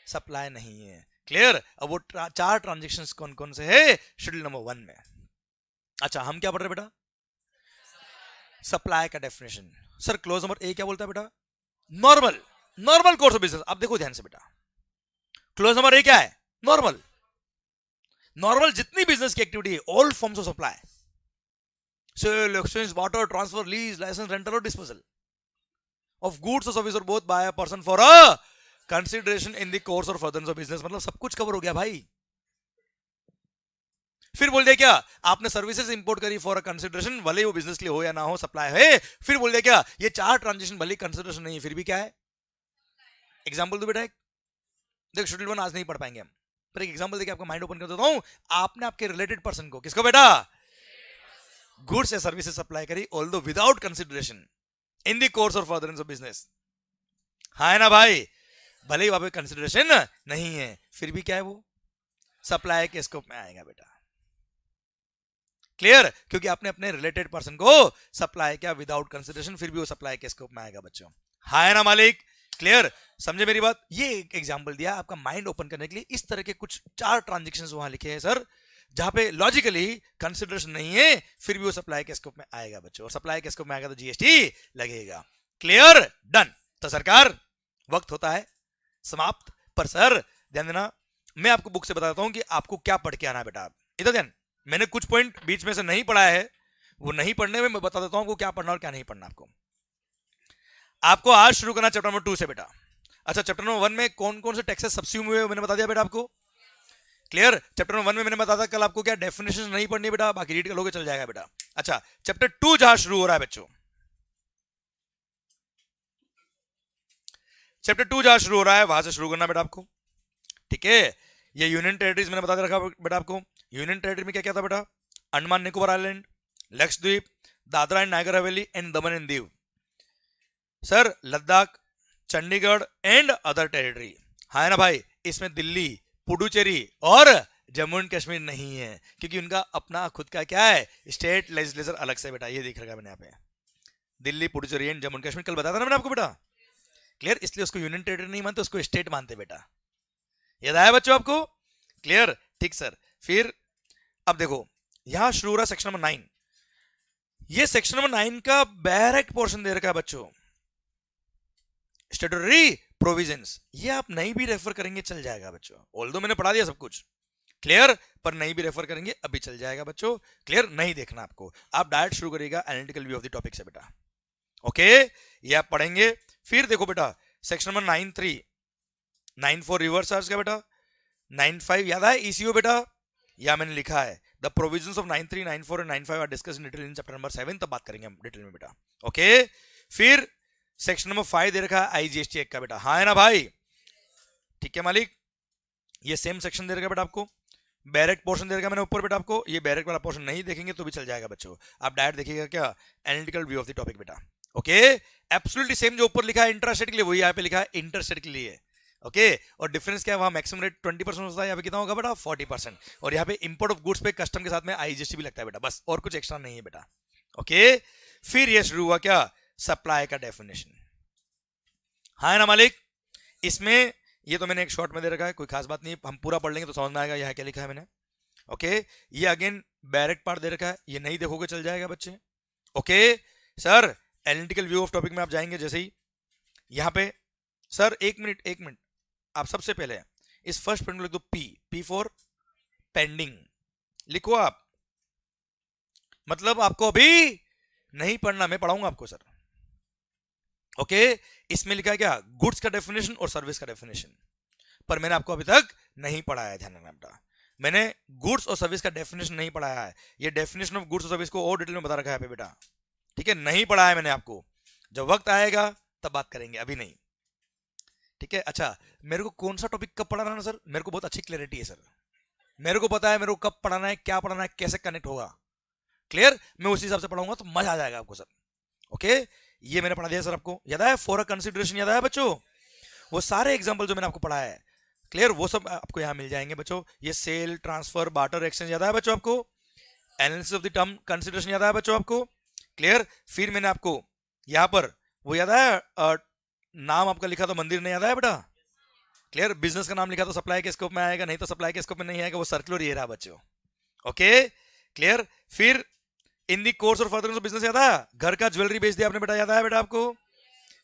सप्लाई नहीं है। क्लियर? अब वो 4 ट्रांजेक्शंस कौन कौन से है शेड्यूल नंबर 1 में? अच्छा, हम क्या पढ़ रहे बेटा? सप्लाई का definition. Sir close number A क्या बोलता है बेटा? Normal, normal course of business. अब देखो ध्यान से बेटा, क्लोज नंबर ए क्या है? नॉर्मल। नॉर्मल जितनी बिजनेस की एक्टिविटी है, all forms of supply, sale, exchange, barter, transfer, lease, licence, rental और डिस्पोजल ऑफ गुड्स और सर्विस और both by a person for a consideration in the course और furtherance of business. मतलब सब कुछ कवर हो गया भाई। फिर बोल दिया क्या, आपने सर्विसेज इंपोर्ट करी फॉर अ कंसिडरेशन, भले वो बिजनेस के लिए हो या ना हो, सप्लाई है। फिर बोल दिया क्या, ये 4 ट्रांजेक्शन भले कंसिडरेशन नहीं है, फिर भी क्या है? एग्जांपल दो बेटा एक। देखो शेड्यूल 1 आज नहीं पढ़ पाएंगे हम, पर एक एग्जांपल देके आपका माइंड ओपन कर देता हूं। आपने आपके रिलेटेड पर्सन को, किसको बेटा? गुड्स या सर्विसेज सप्लाई करी, although without consideration in the course और फर्दरेंस ऑफ बिजनेस। हाँ है ना भाई? भले ही वहां पे कंसिडरेशन नहीं है, फिर भी क्या है, वो सप्लाई के स्कोप में आएगा बेटा। क्लियर? क्योंकि आपने अपने रिलेटेड पर्सन को सप्लाई किया विदाउट कंसिडरेशन, फिर भी वो सप्लाई के स्कोप में आएगा बच्चों। हाँ है ना मालिक? क्लियर? समझे मेरी बात? ये एक एग्जांपल दिया आपका माइंड ओपन करने के लिए। इस तरह के कुछ 4 ट्रांजेक्शंस वहां लिखे हैं सर, जहां पे लॉजिकली कंसिडरेशन नहीं है, फिर भी वो सप्लाई के स्कोप में आएगा बच्चों, और सप्लाई के स्कोप में आएगा तो जीएसटी लगेगा। क्लियर? डन। तो सरकार, वक्त होता है समाप्त। पर सर ध्यान देना, मैं आपको बुक से बताता हूं कि आपको क्या पढ़ के आना है बेटा। इधर ध्यान, मैंने कुछ पॉइंट बीच में से नहीं पढ़ा है, वो नहीं पढ़ने में मैं बता देता हूं आपको क्या पढ़ना और क्या नहीं पढ़ना। आपको आज शुरू करना चैप्टर नंबर 2 से बेटा। अच्छा, चैप्टर नंबर 1 में कौन कौन से टैक्सेस सब्स्यूम हुए मैंने बता दिया बेटा आपको। क्लियर? चैप्टर नंबर 1 में मैंने बताया था कल आपको क्या डेफिनेशन नहीं पढ़नी बेटा, बाकी रीड करोगे चल जाएगा बेटा। अच्छा, चैप्टर 2 जहां शुरू हो रहा है बच्चों, चैप्टर 2 जहां शुरू हो रहा है वहां से शुरू करना बेटा आपको। ठीक है? ये यूनियन टेरिटरीज मैंने बता रखा बेटा आपको। यूनियन टेरिटरी में क्या क्या था बेटा? Andaman Nicobar island, Lakshadweep, Dadra and Nagar Haveli and Daman and Diu, sir Ladakh, Chandigarh and other territory. हाँ है ना भाई? इसमें दिल्ली, पुडुचेरी और जम्मू एंड कश्मीर नहीं है, क्योंकि उनका अपना खुद का क्या है, स्टेट लेजिस्लेचर अलग से बेटा। ये देख रखा मैंने यहाँ पे, दिल्ली, पुडुचेरी एंड जम्मू एंड कश्मीर, कल बताया था ना मैंने आपको बेटा। क्लियर? इसलिए उसको यूनियन टेरिटरी नहीं मानते, उसको स्टेट मानते बेटा। याद आया बच्चों आपको? क्लियर? ठीक सर। फिर अब देखो, यहां शुरू हो रहा सेक्शन नंबर 9। ये सेक्शन नंबर 9 का डायरेक्ट पोर्शन दे रखा है बच्चों, स्टैट्यूटरी प्रोविजंस। ये आप नहीं भी रेफर करेंगे चल जाएगा बच्चों, ऑल्दो मैंने पढ़ा दिया सब कुछ। क्लियर? पर नहीं भी रेफर करेंगे अभी चल जाएगा बच्चों। क्लियर? नहीं देखना आपको, आप डायरेक्ट शुरू करिएगा analytical view of the topic से बेटा। ओके, ये आप पढ़ेंगे। फिर देखो बेटा, सेक्शन नंबर 9.3, 9.4 रिवर्स चार्ज का बेटा, 9.5 याद है ईसीओ बेटा, या मैंने लिखा है the provisions of 9.3, 9.4 and 9.5 are discussed in detail in chapter number 7, तब बात करेंगे हम डिटेल में बेटा। ओके, फिर सेक्शन नंबर 5 दे रखा है आईजीएसटी एक्ट का बेटा। हाँ है ना भाई? ठीक है मालिक? ये सेम सेक्शन दे रखा है बेटा आपको, बैरेक्ट पोर्शन दे रखा मैंने ऊपर बेटा आपको। ये बैरेक्ट वाला पोर्शन नहीं देखेंगे तो भी चल जाएगा बच्चों, आप डायरेक्ट देखिएगा क्या, analytical view of the topic बेटा। ओके, एब्सोल्युटली सेम जो ऊपर लिखा है इंट्रास्टेट के लिए, वही यहाँ पे लिखा है इंटरस्टेट के लिए। ओके, और डिफरेंस क्या है, वहां मैक्सिमम रेट 20% होता है, यहाँ पे कितना होगा बेटा, 40%। और यहाँ पे इंपोर्ट ऑफ गुड्स पे कस्टम के साथ में आईजीएसटी भी लगता है बेटा, बस और कुछ एक्स्ट्रा नहीं है बेटा। ओके, फिर ये शुरू हुआ क्या, सप्लाई का डेफिनेशन। हाँ है ना मालिक? इसमें ये तो मैंने एक शॉर्ट में दे रखा है, कोई खास बात नहीं, हम पूरा पढ़ लेंगे तो समझ में आएगा यहाँ क्या लिखा है मैंने। ओके, ये अगेन डायरेक्ट पार्ट दे रखा है, ये नहीं देखोगे चल जाएगा बच्चे। Okay sir, analytical view of topic में आप जाएंगे जैसे ही यहाँ पे, सर एक मिनट, आप सबसे पहले इस फर्स्ट पॉइंट को लिख दो, पी फॉर पेंडिंग लिखो आप। मतलब आपको अभी नहीं पढ़ना, मैं पढ़ाऊंगा आपको सर। ओके, इसमें लिखा है क्या, गुड्स का डेफिनेशन और सर्विस का डेफिनेशन, पर मैंने आपको अभी तक नहीं पढ़ाया। ध्यान रखना बेटा, मैंने गुड्स और सर्विस का डेफिनेशन नहीं पढ़ाया है। ये डेफिनेशन ऑफ गुड्स और सर्विस को और डिटेल में बता रखा है पे बेटा। ठीक है, नहीं पढ़ाया है मैंने आपको, जब वक्त आएगा तब बात करेंगे, अभी नहीं। ठीक है? अच्छा, मेरे को कौन सा टॉपिक कब पढ़ाना ना सर, मेरे को बहुत अच्छी क्लैरिटी है सर। मेरे को पता है मेरे को कब पढ़ाना है, क्या पढ़ाना है, कैसे कनेक्ट होगा, क्लियर, मैं उसी हिसाब से पढ़ाऊंगा तो मजा आ जाएगा आपको सर। ओके, ये मैंने पढ़ा दिया सर, आपको याद है फॉर अ कंसिडरेशन, याद है बच्चों, वो सारे एग्जांपल जो मैंने आपको पढ़ाया है, क्लियर, वो सब आपको यहाँ मिल जाएंगे बच्चों। ये सेल, ट्रांसफर, बार्टर, एक्सचेंज याद है बच्चों आपको, analysis of the term consideration याद है बच्चों आपको, क्लियर। फिर मैंने आपको यहाँ पर वो याद है नाम आपका लिखा था मंदिर, नहीं याद है बेटा, क्लियर, बिजनेस का नाम लिखा तो सप्लाई के स्कोप में आएगा, नहीं तो सप्लाई के स्कोप में नहीं आएगा, वो सर्कुलर ये रहा बच्चों। Okay clear. फिर इन दी कोर्स और फर्दर बिजनेस याद है, घर का ज्वेलरी बेच दिया आपने बेटा, याद है बेटा आपको,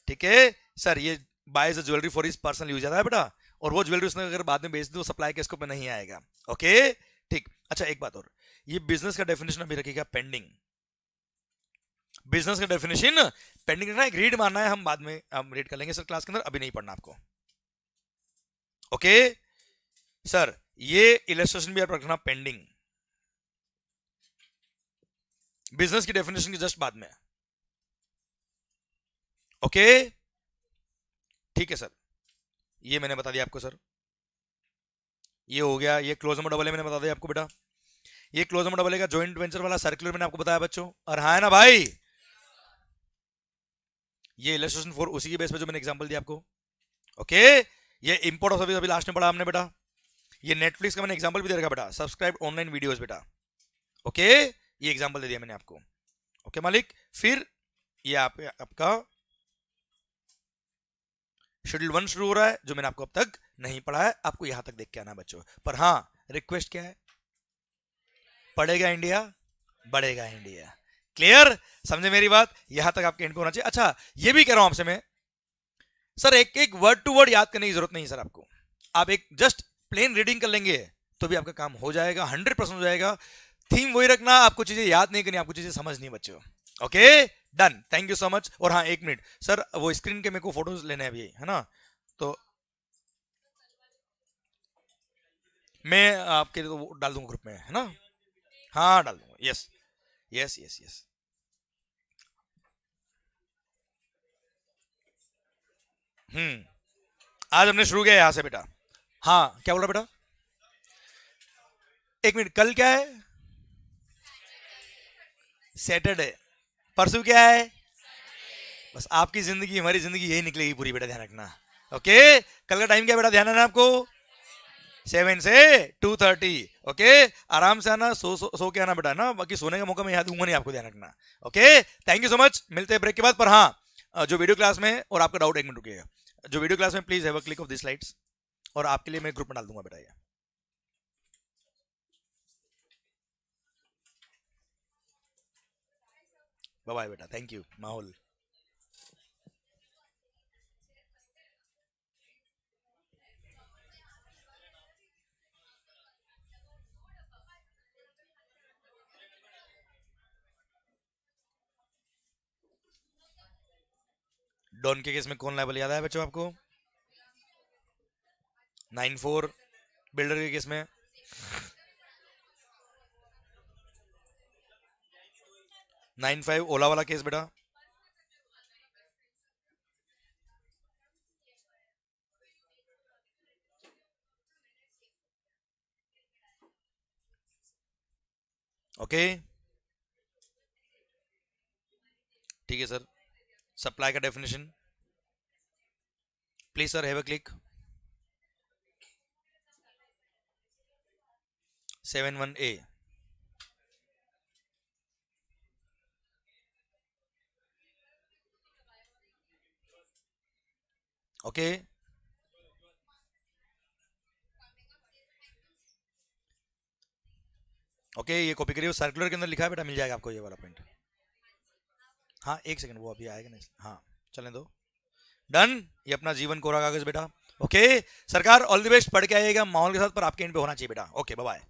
ठीक है सर, ये buys jewellery for his personal use, याद है बेटा, और वो ज्वेलरी उसने अगर बाद में बेच दी तो सप्लाई के स्कोप में नहीं आएगा। ओके ठीक। अच्छा एक बात और, ये बिजनेस का डेफिनेशन अभी रखिएगा पेंडिंग, बिजनेस का डेफिनेशन पेंडिंग रखना है, रीड मारना है, हम बाद में हम रीड कर लेंगे सर क्लास के अंदर, अभी नहीं पढ़ना आपको। ओके सर, ये इलस्ट्रेशन भी आप रखना पेंडिंग, बिजनेस की डेफिनेशन के जस्ट बाद में। ओके ठीक है सर, ये मैंने बता दिया आपको सर, ये हो गया, ये क्लोज नंबर डबल ए मैंने बता दिया आपको बेटा, ये क्लोज नंबर डबल ए का जॉइंट वेंचर वाला सर्कुलर मैंने आपको बताया बच्चों, और हाँ है ना भाई, ये इलस्ट्रेशन फॉर उसी के बेस पे जो मैंने एग्जांपल दिया आपको। ओके, ये इंपोर्ट ऑफ सर्विस अभी लास्ट में पढ़ा हमने बेटा, ये नेटफ्लिक्स का मैंने एग्जांपल भी दे रखा बेटा, सब्सक्राइब ऑनलाइन वीडियोस बेटा। ओके, ये एग्जांपल दे दिया मैंने आपको। ओके मालिक, फिर ये आपका शेड्यूल 1 शुरू हो रहा है, जो मैंने आपको अब तक नहीं पढ़ा है, आपको यहां तक देख के आना बच्चों। पर हाँ रिक्वेस्ट क्या है, पढ़ेगा इंडिया बढ़ेगा इंडिया, क्लियर, समझे मेरी बात, यहां तक आपके एंड पे होना चाहिए। अच्छा ये भी कह रहा हूं आपसे मैं, सर एक एक वर्ड टू वर्ड याद करने की जरूरत नहीं सर आपको, आप एक जस्ट प्लेन रीडिंग कर लेंगे तो भी आपका काम हो जाएगा, 100% हो जाएगा। थीम वही रखना, आपको चीजें याद नहीं करनी, आपको चीजें समझनी बच्चों। Okay done, thank you so much. और हाँ एक मिनट सर, वो स्क्रीन के मेरे को फोटोज लेने हैं अभी, है ना, तो मैं आपके लिए तो डाल दूंगा ग्रुप में, है ना, हाँ डाल दूंगा, यस यस यस यस। आज हमने शुरू किया यहां से बेटा, हाँ क्या बोल रहा बेटा, एक मिनट, कल क्या है, सैटरडे, परसों क्या है, बस आपकी जिंदगी हमारी जिंदगी यही निकलेगी पूरी बेटा, ध्यान रखना। ओके, कल का टाइम क्या बेटा, ध्यान रखना आपको, 7 से 2:30। ओके, आराम से आना, सो के आना बेटा ना, बाकी सोने का मौका मैं याद दूंगा नहीं आपको, ध्यान रखना। Okay thank you so much, मिलते हैं ब्रेक के बाद। पर हाँ जो वीडियो क्लास में, और आपका डाउट एक मिनट रुकिएगा, जो वीडियो क्लास में please have a click of this slides, और आपके लिए मैं ग्रुप में डाल दूंगा बेटा ये। बाय बाय बेटा, थैंक यू माहौल। डॉन के केस में कौन लायबल याद है बच्चों आपको, 9-4, बिल्डर के केस में 9-5, ओला वाला केस बेटा, ओके ठीक है सर। सप्लाई का definition please sir, have a click, 7(1)(a, okay okay, ये कॉपी करिए, सर्कुलर के अंदर लिखा है बेटा, मिल जाएगा आपको ये वाला पॉइंट। हाँ एक सेकंड, वो अभी आएगा नहीं, हाँ चलें दो, डन, ये अपना जीवन कोरा कागज बेटा। ओके सरकार, ऑल द बेस्ट, पढ़ के आइएगा माहौल के साथ, पर आपके एंड पे होना चाहिए बेटा। Okay bye bye.